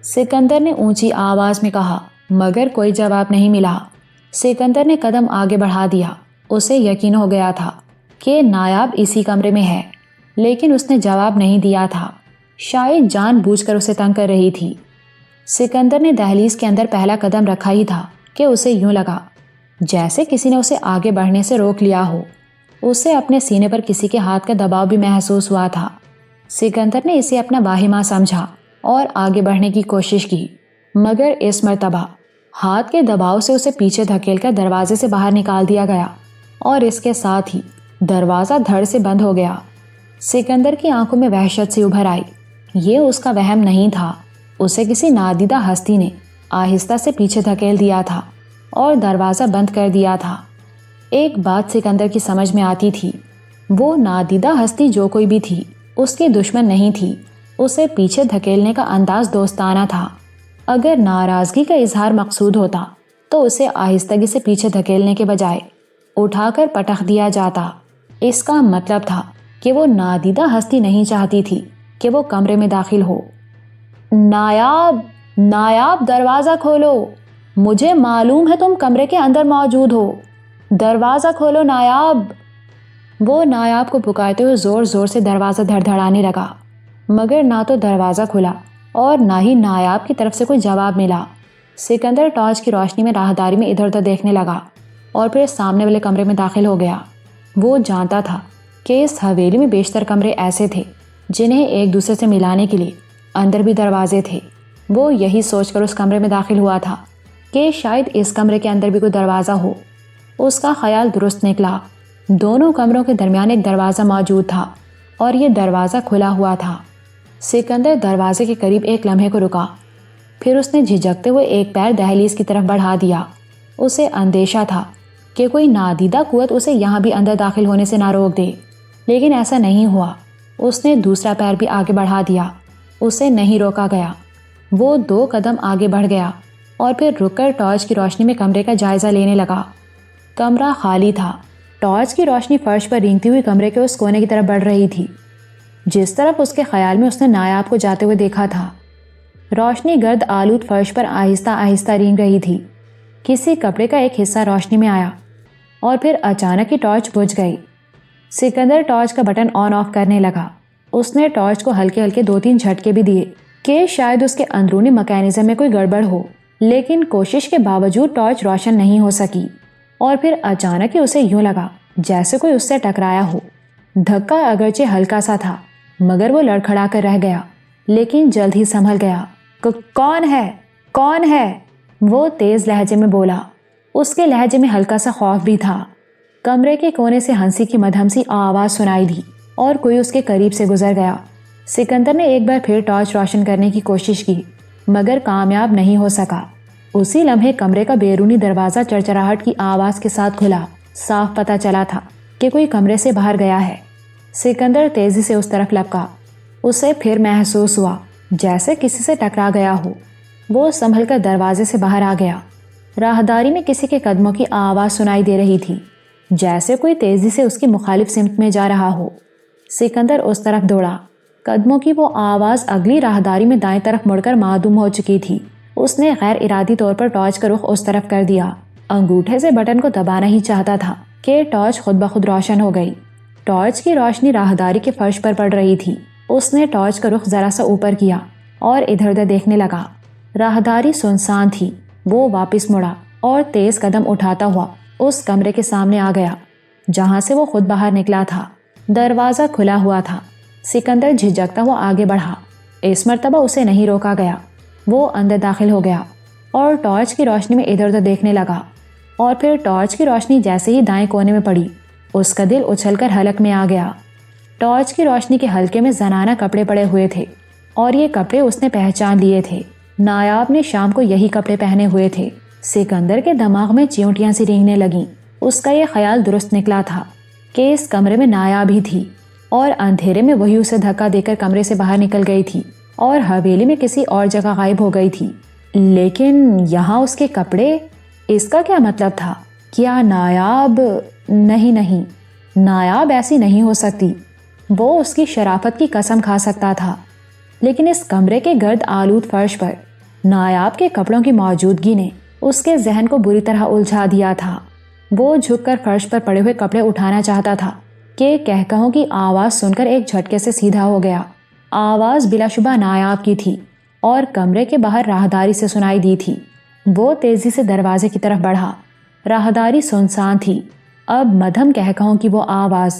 سکندر نے اونچی آواز میں کہا، مگر کوئی جواب نہیں ملا۔ سکندر نے قدم آگے بڑھا دیا۔ اسے یقین ہو گیا تھا کہ نایاب اسی کمرے میں ہے، لیکن اس نے جواب نہیں دیا تھا۔ شاید جان بوجھ کر اسے تنگ کر رہی تھی۔ سکندر نے دہلیز کے اندر پہلا قدم رکھا ہی تھا کہ اسے یوں لگا جیسے کسی نے اسے آگے بڑھنے سے روک لیا ہو۔ اسے اپنے سینے پر کسی کے ہاتھ کا دباؤ بھی محسوس ہوا تھا۔ سکندر نے اسے اپنا واہمہ سمجھا اور آگے بڑھنے کی کوشش کی، مگر اس مرتبہ ہاتھ کے دباؤ سے اسے پیچھے دھکیل کر دروازے سے باہر نکال دیا گیا، اور اس کے ساتھ ہی دروازہ دھڑ سے بند ہو گیا۔ سکندر کی آنکھوں میں وحشت سی ابھر آئی۔ یہ اس کا وہم نہیں تھا۔ اسے کسی نادیدہ ہستی نے آہستہ سے پیچھے دھکیل دیا تھا اور دروازہ بند کر دیا تھا۔ ایک بات سکندر کی سمجھ میں آتی تھی، وہ نادیدہ ہستی جو کوئی بھی تھی اس کی دشمن نہیں تھی۔ اسے پیچھے دھکیلنے کا انداز دوستانہ تھا۔ اگر ناراضگی کا اظہار مقصود ہوتا تو اسے آہستگی سے پیچھے دھکیلنے کے بجائے اٹھا کر پٹخ دیا جاتا۔ اس کا مطلب تھا کہ وہ نادیدہ ہستی نہیں چاہتی تھی کہ وہ کمرے میں داخل ہو۔ نایاب! نایاب! دروازہ کھولو! مجھے معلوم ہے تم کمرے کے اندر موجود ہو۔ دروازہ کھولو نایاب! وہ نایاب کو پکارتے ہوئے زور زور سے دروازہ دھڑدھڑانے لگا، مگر نہ تو دروازہ کھلا اور نہ ہی نایاب کی طرف سے کوئی جواب ملا۔ سکندر ٹارچ کی روشنی میں راہداری میں ادھر ادھر دیکھنے لگا اور پھر سامنے والے کمرے میں داخل ہو گیا۔ وہ جانتا تھا کہ اس حویلی میں بیشتر کمرے ایسے تھے جنہیں ایک دوسرے سے ملانے کے لیے اندر بھی دروازے تھے۔ وہ یہی سوچ کر اس کمرے میں داخل ہوا تھا کہ شاید اس کمرے کے اندر بھی کوئی دروازہ ہو۔ اس کا خیال درست نکلا۔ دونوں کمروں کے درمیان ایک دروازہ موجود تھا اور یہ دروازہ کھلا ہوا تھا۔ سکندر دروازے کے قریب ایک لمحے کو رکا، پھر اس نے جھجکتے ہوئے ایک پیر دہلیز کی طرف بڑھا دیا۔ اسے اندیشہ تھا کہ کوئی نادیدہ قوت اسے یہاں بھی اندر داخل ہونے سے نہ روک دے، لیکن ایسا نہیں ہوا۔ اس نے دوسرا پیر بھی آگے بڑھا دیا، اسے نہیں روکا گیا۔ وہ 2 قدم آگے بڑھ گیا اور پھر رک کر ٹارچ کی روشنی میں کمرے کا جائزہ لینے لگا۔ کمرہ خالی تھا۔ ٹارچ کی روشنی فرش پر رینگتی ہوئی کمرے کے اس کونے کی طرف بڑھ رہی تھی جس طرف اس کے خیال میں اس نے نایاب کو جاتے ہوئے دیکھا تھا۔ روشنی گرد آلود فرش پر آہستہ آہستہ رینگ رہی تھی۔ کسی کپڑے کا ایک حصہ روشنی میں آیا اور پھر اچانک ہی ٹارچ بجھ گئی۔ سکندر ٹارچ کا بٹن آن آف کرنے لگا۔ اس نے ٹارچ کو ہلکے ہلکے 2-3 جھٹکے بھی دیے کہ شاید اس کے اندرونی میکینزم میں کوئی گڑبڑ ہو، لیکن کوشش کے باوجود ٹارچ روشن نہیں ہو سکی۔ اور پھر اچانک ہی اسے یوں لگا جیسے کوئی اس سے ٹکرایا ہو۔ دھکا اگرچہ ہلکا سا تھا مگر وہ لڑکھڑا کر رہ گیا، لیکن جلد ہی سنبھل گیا۔ کون ہے؟ کون ہے؟ وہ تیز لہجے میں بولا۔ اس کے لہجے میں ہلکا سا خوف بھی تھا۔ کمرے کے کونے سے ہنسی کی مدھم سی آواز سنائی دی اور کوئی اس کے قریب سے گزر گیا۔ سکندر نے ایک بار پھر ٹارچ روشن کرنے کی کوشش کی مگر کامیاب نہیں ہو سکا۔ اسی لمحے کمرے کا بیرونی دروازہ چرچراہٹ کی آواز کے ساتھ کھلا۔ صاف پتہ چلا تھا کہ کوئی کمرے سے باہر گیا ہے۔ سکندر تیزی سے اس طرف لپکا۔ اسے پھر محسوس ہوا جیسے کسی سے ٹکرا گیا ہو۔ وہ سنبھل کر دروازے سے باہر آ گیا۔ راہداری میں کسی کے قدموں کی آواز سنائی دے رہی تھی جیسے کوئی تیزی سے اس کی مخالف سمت میں جا رہا ہو۔ سکندر اس طرف دوڑا۔ قدموں کی وہ آواز اگلی راہداری میں دائیں طرف مڑ کر معدوم ہو چکی تھی۔ اس نے غیر ارادی طور پر ٹارچ کا رخ اس طرف کر دیا۔ انگوٹھے سے بٹن کو دبانا ہی چاہتا تھا کہ ٹارچ خود بخود روشن ہو گئی۔ ٹارچ کی روشنی راہداری کے فرش پر پڑ رہی تھی۔ اس نے ٹارچ کا رخ ذرا سا اوپر کیا اور ادھر ادھر دیکھنے لگا۔ راہداری سنسان تھی۔ وہ واپس مڑا اور تیز قدم اٹھاتا ہوا اس کمرے کے سامنے آ گیا جہاں سے وہ خود باہر نکلا تھا۔ دروازہ کھلا ہوا تھا۔ سکندر جھجکتا ہوا آگے بڑھا۔ اس مرتبہ اسے نہیں روکا گیا۔ وہ اندر داخل ہو گیا اور ٹارچ کی روشنی میں ادھر ادھر دیکھنے لگا، اور پھر ٹارچ کی روشنی جیسے ہی دائیں کونے میں پڑی اس کا دل اچھل کر حلق میں آ گیا۔ ٹارچ کی روشنی کے حلقے میں زنانہ کپڑے پڑے ہوئے تھے اور یہ کپڑے اس نے پہچان لیے تھے۔ نایاب نے شام کو یہی کپڑے پہنے ہوئے تھے۔ سکندر کے دماغ میں چیونٹیاں سی رینگنے لگیں۔ اس کا یہ خیال درست نکلا تھا کہ اس کمرے میں نایاب ہی تھی اور اندھیرے میں وہی اسے دھکا دے کر کمرے سے باہر نکل گئی تھی اور حویلی میں کسی اور جگہ غائب ہو گئی تھی۔ لیکن یہاں اس کے کپڑے، اس کا کیا مطلب تھا؟ کیا نایاب؟ نہیں، نایاب ایسی نہیں ہو سکتی۔ وہ اس کی شرافت کی قسم کھا سکتا تھا، لیکن اس کمرے کے گرد آلود فرش پر نایاب کے کپڑوں کی موجودگی نے اس کے ذہن کو بری طرح الجھا دیا تھا۔ وہ جھک کر فرش پر پڑے ہوئے کپڑے اٹھانا چاہتا تھا کہ کہکہوں کی آواز سن کر ایک جھٹکے سے سیدھا ہو گیا۔ آواز بلا شبہ نایاب کی تھی اور کمرے کے باہر راہداری سے سنائی دی تھی۔ وہ تیزی سے دروازے کی طرف بڑھا۔ راہداری سنسان تھی۔ اب مدھم کہکہوں کی وہ آواز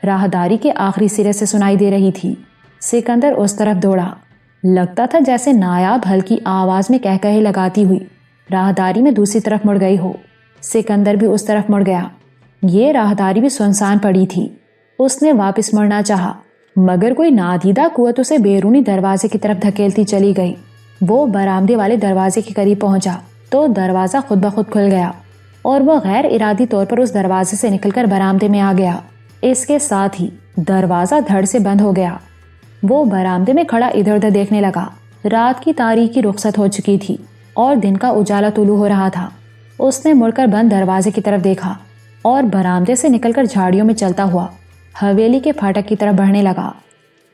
راہداری کے آخری سرے سے سنائی دے رہی تھی۔ سکندر اس طرف دوڑا۔ لگتا تھا جیسے نایاب ہلکی آواز میں کہکہے لگاتی ہوئی راہداری میں دوسری طرف مڑ گئی ہو۔ سکندر بھی اس طرف مڑ گیا۔ یہ راہداری بھی سنسان پڑی تھی۔ اس نے واپس مڑنا چاہا مگر کوئی نادیدہ قوت اسے بیرونی دروازے کی طرف دھکیلتی چلی گئی۔ وہ برآمدے والے دروازے کے قریب پہنچا تو دروازہ خود بخود کھل گیا اور وہ غیر ارادی طور پر اس دروازے سے نکل کر برآمدے میں آ گیا۔ اس کے ساتھ ہی دروازہ دھڑ سے بند ہو گیا۔ وہ برآمدے میں کھڑا ادھر ادھر دیکھنے لگا۔ رات کی تاریکی رخصت ہو چکی تھی اور دن کا اجالا طلوع ہو رہا تھا۔ اس نے مڑ کر بند دروازے کی طرف دیکھا اور برآمدے سے نکل کر جھاڑیوں میں چلتا ہوا حویلی کے پھاٹک کی طرف بڑھنے لگا۔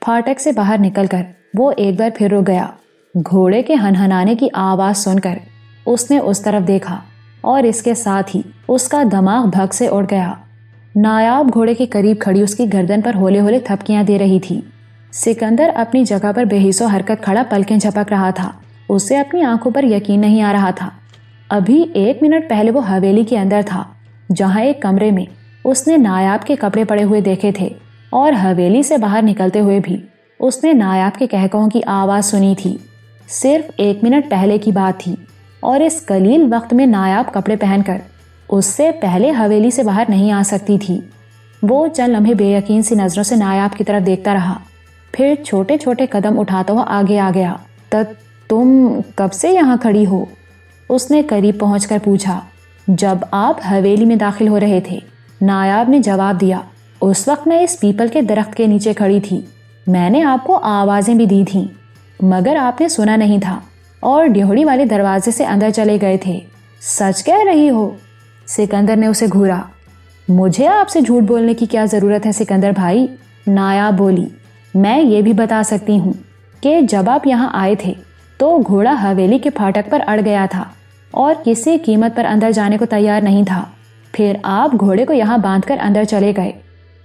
پھاٹک سے باہر نکل کر وہ ایک بار پھر رک گیا۔ گھوڑے کے ہنہنانے کی آواز سن کر اس نے اس طرف دیکھا اور اس کے ساتھ ہی اس کا دماغ بھگ سے اڑ گیا۔ نایاب گھوڑے کے قریب کھڑی اس کی گردن پر ہولے ہولے تھپکیاں دے رہی تھی۔ سکندر اپنی جگہ پر بے حس و حرکت کھڑا پلکیں جھپک رہا تھا۔ اسے اپنی آنکھوں پر یقین نہیں آ رہا تھا۔ ابھی 1 منٹ پہلے وہ حویلی کے اندر تھا جہاں ایک کمرے میں اس نے نایاب کے کپڑے پڑے ہوئے دیکھے تھے اور حویلی سے باہر نکلتے ہوئے بھی اس نے نایاب کے کہکہوں کی آواز سنی تھی۔ صرف 1 منٹ پہلے کی بات تھی اور اس قلیل وقت میں نایاب کپڑے پہن کر اس سے پہلے حویلی سے باہر نہیں آ سکتی تھی۔ وہ چند لمحے بے یقین سی نظروں سے نایاب کی طرف دیکھتا رہا، پھر چھوٹے چھوٹے قدم اٹھاتا ہوا آگے آ گیا۔ تم کب سے یہاں کھڑی ہو؟ اس نے قریب پہنچ کر پوچھا۔ جب آپ حویلی میں داخل ہو رہے تھے، نایاب نے جواب دیا۔ اس وقت میں اس پیپل کے درخت کے نیچے کھڑی تھی۔ میں نے آپ کو آوازیں بھی دی تھیں مگر آپ نے سنا نہیں تھا اور ڈیوڑی والے دروازے سے اندر چلے گئے تھے۔ سچ کہہ رہی ہو؟ سکندر نے اسے گھورا۔ مجھے آپ سے جھوٹ بولنے کی کیا ضرورت ہے سکندر بھائی؟ نایاب بولی۔ میں یہ بھی بتا سکتی ہوں کہ جب آپ یہاں آئے تھے تو گھوڑا حویلی کے پھاٹک پر اڑ گیا تھا اور کسی قیمت پر اندر جانے کو تیار نہیں تھا۔ پھر آپ گھوڑے کو یہاں باندھ کر اندر چلے گئے۔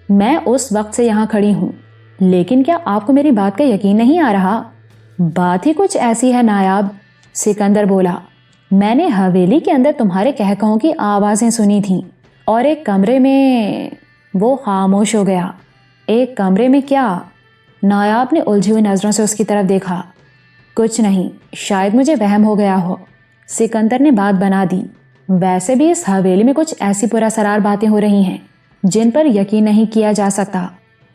میں اس وقت سے یہاں کھڑی ہوں، لیکن کیا آپ کو میری بات کا یقین نہیں آ رہا؟ بات ہی کچھ ایسی ہے نایاب، سکندر بولا۔ میں نے حویلی کے اندر تمہارے کہکہوں کی آوازیں سنی تھیں اور ایک کمرے میں… وہ خاموش ہو گیا۔ ایک کمرے میں کیا؟ نایاب نے الجھی ہوئی نظروں سے اس کی طرف دیکھا۔ کچھ نہیں، شاید مجھے وہم ہو گیا ہو، سکندر نے بات بنا دی۔ ویسے بھی اس حویلی میں کچھ ایسی پراسرار باتیں ہو رہی ہیں جن پر یقین نہیں کیا جا سکتا۔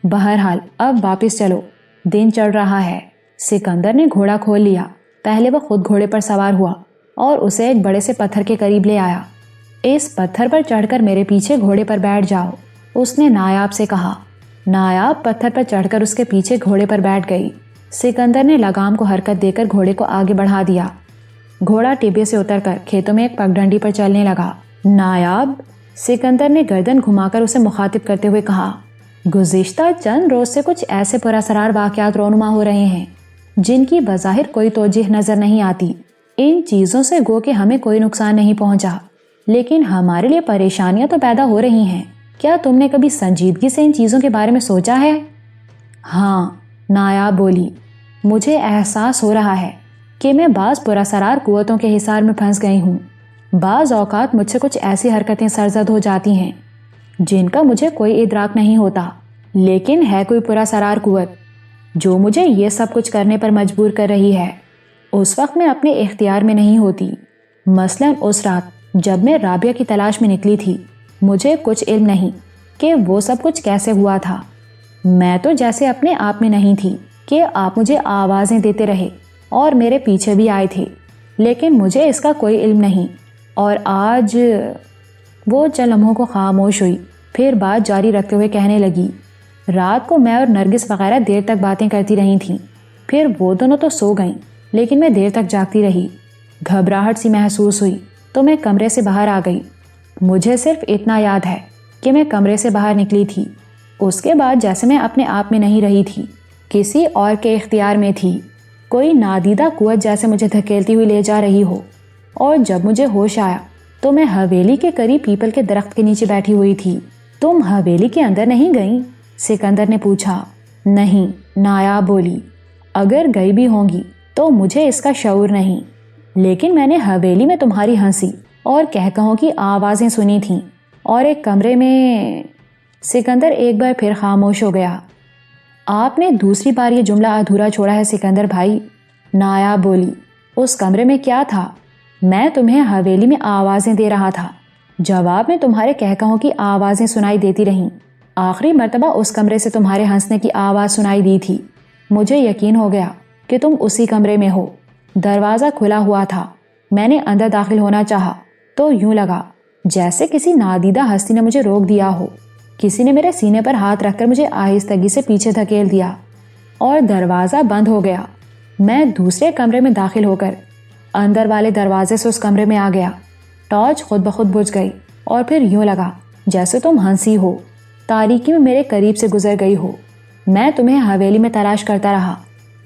بہرحال اب واپس چلو، دن چڑھ رہا ہے۔ سکندر نے گھوڑا کھول لیا۔ پہلے وہ خود گھوڑے پر سوار ہوا اور اسے ایک بڑے سے پتھر کے قریب لے آیا۔ اس پتھر پر چڑھ کر میرے پیچھے گھوڑے پر بیٹھ جاؤ، اس نے نایاب سے کہا۔ نایاب پتھر پر چڑھ کر اس کے پیچھے گھوڑے پر بیٹھ گئی۔ سکندر نے لگام کو حرکت دے کر گھوڑے کو آگے بڑھا دیا۔ گھوڑا ٹیبے سے اتر کر کھیتوں میں ایک پگڈنڈی پر چلنے لگا۔ نایاب، سکندر نے گردن گھما کر اسے مخاطب کرتے ہوئے کہا، گزشتہ چند روز سے کچھ ایسے پراسرار واقعات رونما ہو رہے ہیں جن کی بظاہر کوئی توجہ نظر نہیں آتی۔ ان چیزوں سے گو کہ ہمیں کوئی نقصان نہیں پہنچا، لیکن ہمارے لیے پریشانیاں تو پیدا ہو رہی ہیں۔ کیا تم نے کبھی سنجیدگی سے ان چیزوں کے بارے میں سوچا ہے؟ ہاں، نایاب بولی۔ مجھے احساس ہو رہا ہے کہ میں بعض پراسرار قوتوں کے حصار میں پھنس گئی ہوں۔ بعض اوقات مجھ سے کچھ ایسی حرکتیں سرزد ہو جاتی ہیں جن کا مجھے کوئی ادراک نہیں ہوتا، لیکن ہے کوئی پراسرار قوت جو مجھے یہ سب کچھ کرنے پر مجبور کر رہی ہے۔ اس وقت میں اپنے اختیار میں نہیں ہوتی۔ مثلاً اس رات جب میں رابعہ کی تلاش میں نکلی تھی، مجھے کچھ علم نہیں کہ وہ سب کچھ کیسے ہوا تھا۔ میں تو جیسے اپنے آپ میں نہیں تھی کہ آپ مجھے آوازیں دیتے رہے اور میرے پیچھے بھی آئے تھے، لیکن مجھے اس کا کوئی علم نہیں۔ اور آج… وہ چند لمحوں کو خاموش ہوئی، پھر بات جاری رکھتے ہوئے کہنے لگی، رات کو میں اور نرگس وغیرہ دیر تک باتیں کرتی رہی تھیں، پھر وہ دونوں تو سو گئیں لیکن میں دیر تک جاگتی رہی۔ گھبراہٹ سی محسوس ہوئی تو میں کمرے سے باہر آ گئی۔ مجھے صرف اتنا یاد ہے کہ میں کمرے سے باہر نکلی تھی۔ اس کے بعد جیسے میں اپنے آپ میں نہیں رہی تھی، کسی اور کے اختیار میں تھی، کوئی نادیدہ قوت جیسے مجھے دھکیلتی ہوئی لے جا رہی ہو۔ اور جب مجھے ہوش آیا تو میں حویلی کے قریب پیپل کے درخت کے نیچے بیٹھی ہوئی تھی۔ تم حویلی کے اندر نہیں گئیں؟ سکندر نے پوچھا۔ نہیں، نایاب بولی۔ اگر گئی بھی ہوں گی تو مجھے اس کا شعور نہیں، لیکن میں نے حویلی میں تمہاری ہنسی اور کہکہوں کی آوازیں سنی تھیں اور ایک کمرے میں… سکندر ایک بار پھر خاموش ہو گیا۔ آپ نے دوسری بار یہ جملہ ادھورا چھوڑا ہے سکندر بھائی، نایاب بولی۔ اس کمرے میں کیا تھا؟ میں تمہیں حویلی میں آوازیں دے رہا تھا، جواب میں تمہارے کہکہوں کی آوازیں سنائی دیتی رہیں۔ آخری مرتبہ اس کمرے سے تمہارے ہنسنے کی آواز سنائی دی تھی۔ مجھے یقین ہو گیا کہ تم اسی کمرے میں ہو۔ دروازہ کھلا ہوا تھا۔ میں نے اندر داخل ہونا چاہا تو یوں لگا جیسے کسی نادیدہ ہستی نے مجھے روک دیا ہو۔ کسی نے میرے سینے پر ہاتھ رکھ کر مجھے آہستگی سے پیچھے دھکیل دیا اور دروازہ بند ہو گیا۔ میں دوسرے کمرے میں داخل ہو کر اندر والے دروازے سے اس کمرے میں آ گیا۔ ٹارچ خود بخود بجھ گئی اور پھر یوں لگا جیسے تم ہنسی ہو، تاریکی میں میرے قریب سے گزر گئی ہو۔ میں تمہیں حویلی میں تلاش کرتا رہا۔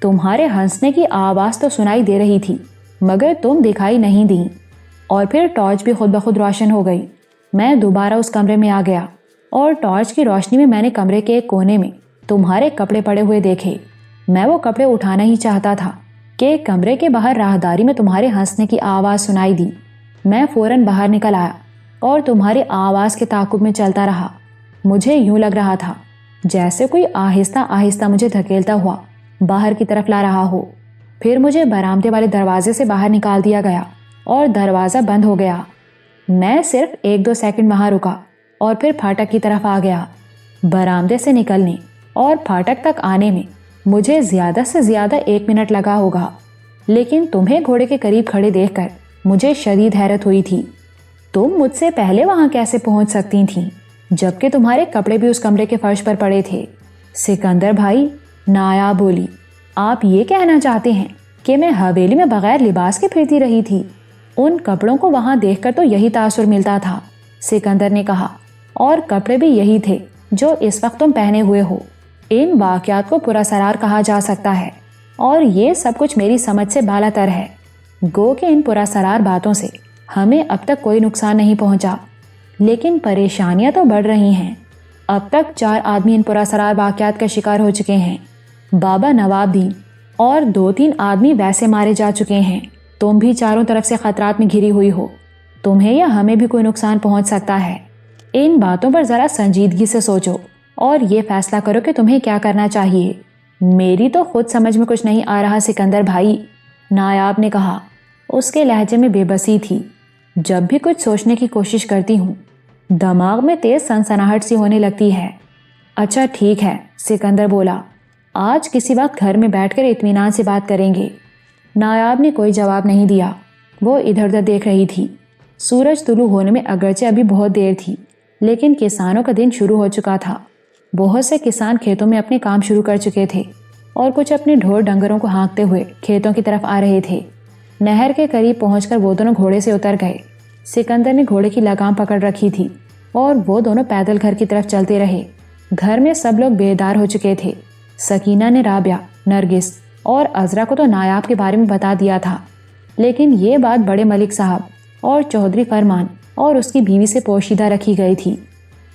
تمہارے ہنسنے کی آواز تو سنائی دے رہی تھی مگر تم دکھائی نہیں دیں، اور پھر ٹارچ بھی خود بخود روشن ہو گئی۔ میں دوبارہ اس کمرے میں آ گیا اور ٹارچ کی روشنی میں نے کمرے کے ایک کونے میں تمہارے کپڑے پڑے ہوئے دیکھے۔ میں وہ کپڑے اٹھانا ہی چاہتا تھا کہ کمرے کے باہر راہداری میں تمہارے ہنسنے کی آواز سنائی دی۔ میں فوراً باہر نکل آیا اور تمہاری آواز کے تعاقب میں چلتا رہا۔ مجھے یوں لگ رہا تھا جیسے کوئی آہستہ آہستہ مجھے دھکیلتا ہوا باہر کی طرف لا رہا ہو۔ پھر مجھے برآمدے والے دروازے سے باہر نکال دیا گیا اور دروازہ بند ہو گیا۔ میں صرف 1-2 سیکنڈ وہاں رکا اور پھر پھاٹک کی طرف آ گیا۔ برآمدے سے نکلنے اور پھاٹک تک آنے میں مجھے زیادہ سے زیادہ 1 منٹ لگا ہوگا، لیکن تمہیں گھوڑے کے قریب کھڑے دیکھ کر مجھے شدید حیرت ہوئی تھی۔ تم مجھ سے پہلے وہاں کیسے پہنچ سکتی تھیں جبکہ تمہارے کپڑے بھی اس کمرے کے فرش پر پڑے تھے؟ سکندر بھائی، نایاب بولی، آپ یہ کہنا چاہتے ہیں کہ میں حویلی میں بغیر لباس کے پھرتی رہی تھی؟ ان کپڑوں کو وہاں دیکھ کر تو یہی تاثر ملتا تھا، سکندر نے کہا، اور کپڑے بھی یہی تھے جو اس وقت تم پہنے ہوئے ہو۔ ان واقعات کو پراسرار کہا جا سکتا ہے اور یہ سب کچھ میری سمجھ سے بالا تر ہے۔ گو کہ ان پراسرار باتوں سے ہمیں اب تک کوئی نقصان نہیں پہنچا، لیکن پریشانیاں تو بڑھ رہی ہیں۔ اب تک 4 آدمی ان پراسرار واقعات کا شکار ہو چکے ہیں۔ بابا نواب دین اور 2-3 آدمی ویسے مارے جا چکے ہیں۔ تم بھی چاروں طرف سے خطرات میں گھری ہوئی ہو، تمہیں یا ہمیں بھی کوئی نقصان پہنچ سکتا ہے۔ ان باتوں پر ذرا سنجیدگی سے سوچو اور یہ فیصلہ کرو کہ تمہیں کیا کرنا چاہیے۔ میری تو خود سمجھ میں کچھ نہیں آ رہا سکندر بھائی، نایاب نے کہا۔ اس کے لہجے میں بے بسی تھی۔ جب بھی کچھ سوچنے کی کوشش کرتی ہوں دماغ میں تیز سنسناہٹ سی ہونے لگتی ہے۔ اچھا ٹھیک ہے، سکندر بولا، آج کسی وقت گھر میں بیٹھ کر اطمینان سے بات کریں گے۔ نایاب نے کوئی جواب نہیں دیا۔ وہ ادھر ادھر دیکھ رہی تھی۔ سورج طلوع ہونے میں اگرچہ ابھی بہت دیر تھی، لیکن کسانوں کا دن شروع ہو چکا تھا۔ بہت سے کسان کھیتوں میں اپنے کام شروع کر چکے تھے اور کچھ اپنے ڈھور ڈنگروں کو ہانکتے ہوئے کھیتوں کی طرف آ رہے تھے۔ نہر کے قریب پہنچ کر وہ دونوں گھوڑے سے اتر گئے۔ سکندر نے گھوڑے کی لگام پکڑ رکھی تھی اور وہ دونوں پیدل گھر کی طرف چلتے رہے۔ گھر میں سب لوگ بیدار ہو چکے تھے۔ سکینہ نے رابعہ، نرگس اور عذرا کو تو نایاب کے بارے میں بتا دیا تھا، لیکن یہ بات بڑے ملک صاحب اور چودھری فرمان اور اس کی بیوی سے پوشیدہ رکھی گئی تھی۔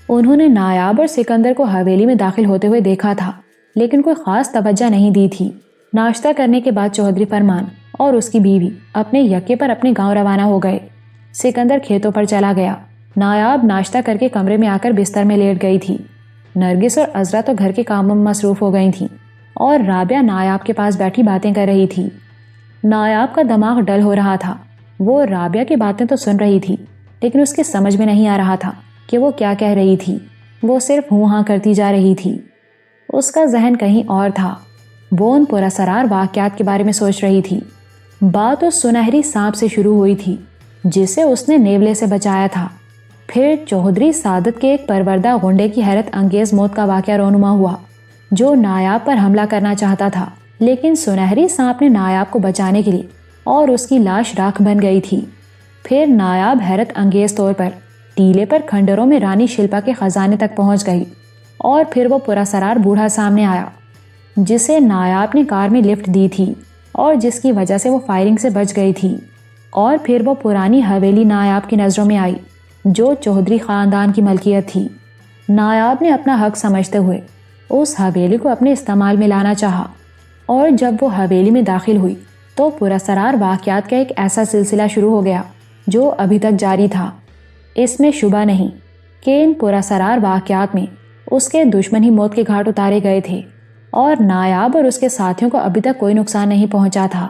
انہوں نے نایاب اور سکندر کو حویلی میں داخل ہوتے ہوئے دیکھا تھا، لیکن کوئی خاص توجہ نہیں دی تھی۔ ناشتہ کرنے کے بعد چودھری فرمان اور اس کی بیوی اپنے یکے پر اپنے گاؤں روانہ ہو گئے۔ سکندر کھیتوں پر چلا گیا۔ نایاب ناشتہ کر کے کمرے میں آ کر بستر میں لیٹ گئی تھی۔ نرگس اور عذرا تو گھر کے کاموں میں مصروف ہو گئی تھیں اور رابعہ نایاب کے پاس بیٹھی باتیں کر رہی تھی۔ نایاب کا دماغ ڈل ہو رہا تھا۔ وہ رابعہ کی باتیں تو سن رہی تھی، لیکن اس کی سمجھ میں نہیں آ رہا تھا کہ وہ کیا کہہ رہی تھی۔ وہ صرف ہوں ہاں کرتی جا رہی تھی۔ اس کا ذہن کہیں اور تھا۔ وہ ان پراسرار واقعات کے بارے میں سوچ رہی تھی۔ بات اس سنہری سانپ سے شروع ہوئی تھی جسے اس نے نیولے سے بچایا تھا۔ پھر چودھری سعادت کے ایک پروردہ غنڈے کی حیرت انگیز موت کا واقعہ رونما ہوا جو نایاب پر حملہ کرنا چاہتا تھا، لیکن سنہری سانپ نے نایاب کو بچانے کے لیے اور اس کی لاش راکھ بن گئی تھی۔ پھر نایاب حیرت انگیز طور پر ٹیلے پر کھنڈروں میں رانی شلپا کے خزانے تک پہنچ گئی، اور پھر وہ پراسرار بوڑھا سامنے آیا جسے نایاب نے کار میں لفٹ دی تھی اور جس کی وجہ سے وہ فائرنگ سے بچ گئی تھی۔ اور پھر وہ پرانی حویلی نایاب کی نظروں میں آئی جو چودھری خاندان کی ملکیت تھی۔ نایاب نے اپنا حق سمجھتے ہوئے اس حویلی کو اپنے استعمال میں لانا چاہا، اور جب وہ حویلی میں داخل ہوئی تو پراسرار واقعات کا ایک ایسا سلسلہ شروع ہو گیا جو ابھی تک جاری تھا۔ اس میں شبہ نہیں کہ ان پراسرار واقعات میں اس کے دشمن ہی موت کے گھاٹ اتارے گئے تھے، اور نایاب اور اس کے ساتھیوں کو ابھی تک کوئی نقصان نہیں پہنچا تھا۔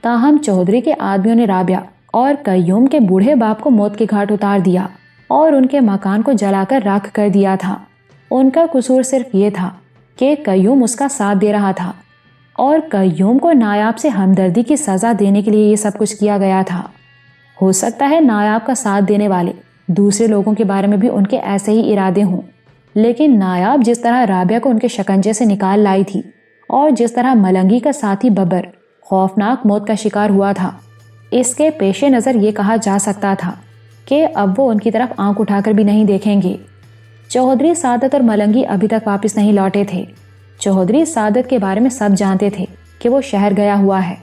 تاہم چودھری کے آدمیوں نے رابعہ اور قیوم کے بوڑھے باپ کو موت کے گھاٹ اتار دیا اور ان کے مکان کو جلا کر راکھ کر دیا تھا۔ ان کا قصور صرف یہ تھا کہ قیوم اس کا ساتھ دے رہا تھا، اور قیوم کو نایاب سے ہمدردی کی سزا دینے کے لیے یہ سب کچھ کیا گیا تھا۔ ہو سکتا ہے نایاب کا ساتھ دینے والے دوسرے لوگوں کے بارے میں بھی ان کے ایسے ہی ارادے ہوں، لیکن نایاب جس طرح رابعہ کو ان کے شکنجے سے نکال لائی تھی اور جس طرح ملنگی کا ساتھی ببر خوفناک موت کا شکار ہوا تھا، اس کے پیش نظر یہ کہا جا سکتا تھا کہ اب وہ ان کی طرف آنکھ اٹھا کر بھی نہیں دیکھیں گے۔ چودھری سعادت اور ملنگی ابھی تک واپس نہیں لوٹے تھے۔ چودھری سعادت کے بارے میں سب جانتے تھے کہ وہ شہر گیا ہوا ہے،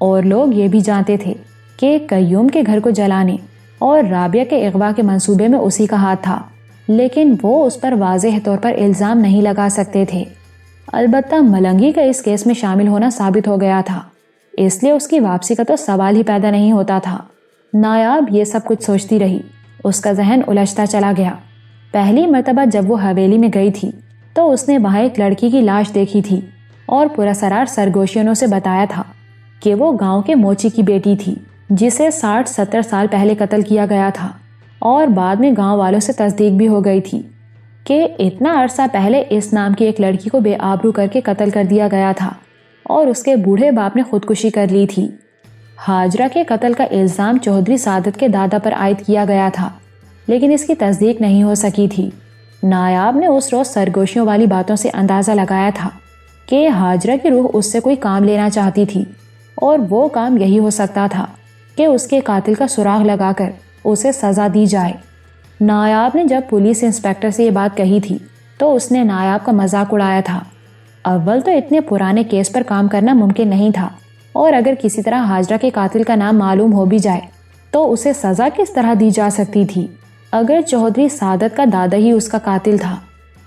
اور لوگ یہ بھی جانتے تھے کہ قیوم کے گھر کو جلانے اور رابعہ کے اغوا کے منصوبے میں اسی کا ہاتھ تھا، لیکن وہ اس پر واضح طور پر الزام نہیں لگا سکتے تھے۔ البتہ ملنگی کا اس کیس میں شامل ہونا ثابت ہو گیا تھا، اس لیے اس کی واپسی کا تو سوال ہی پیدا نہیں ہوتا تھا۔ نایاب یہ سب کچھ سوچتی رہی۔ اس کا ذہن الجھتا چلا گیا۔ پہلی مرتبہ جب وہ حویلی میں گئی تھی تو اس نے وہاں ایک لڑکی کی لاش دیکھی تھی اور پراسرار سرگوشیوں سے بتایا تھا کہ وہ گاؤں کے موچی کی بیٹی تھی جسے 60-70 سال پہلے قتل کیا گیا تھا، اور بعد میں گاؤں والوں سے تصدیق بھی ہو گئی تھی کہ اتنا عرصہ پہلے اس نام کی ایک لڑکی کو بے آبرو کر کے قتل کر دیا گیا تھا اور اس کے بوڑھے باپ نے خودکشی کر لی تھی۔ ہاجرہ کے قتل کا الزام چودھری سعادت کے دادا پر عائد کیا گیا تھا، لیکن اس کی تصدیق نہیں ہو سکی تھی۔ نایاب نے اس روز سرگوشیوں والی باتوں سے اندازہ لگایا تھا کہ ہاجرہ کی روح اس سے کوئی کام لینا چاہتی تھی، اور وہ کام یہی ہو سکتا تھا کہ اس کے قاتل کا سراغ لگا کر اسے سزا دی جائے۔ نایاب نے جب پولیس انسپکٹر سے یہ بات کہی تھی تو اس نے نایاب کا مذاق اڑایا تھا۔ اول تو اتنے پرانے کیس پر کام کرنا ممکن نہیں تھا، اور اگر کسی طرح ہاجرہ کے قاتل کا نام معلوم ہو بھی جائے تو اسے سزا کس طرح دی جا سکتی تھی؟ اگر چودھری سعادت کا دادا ہی اس کا قاتل تھا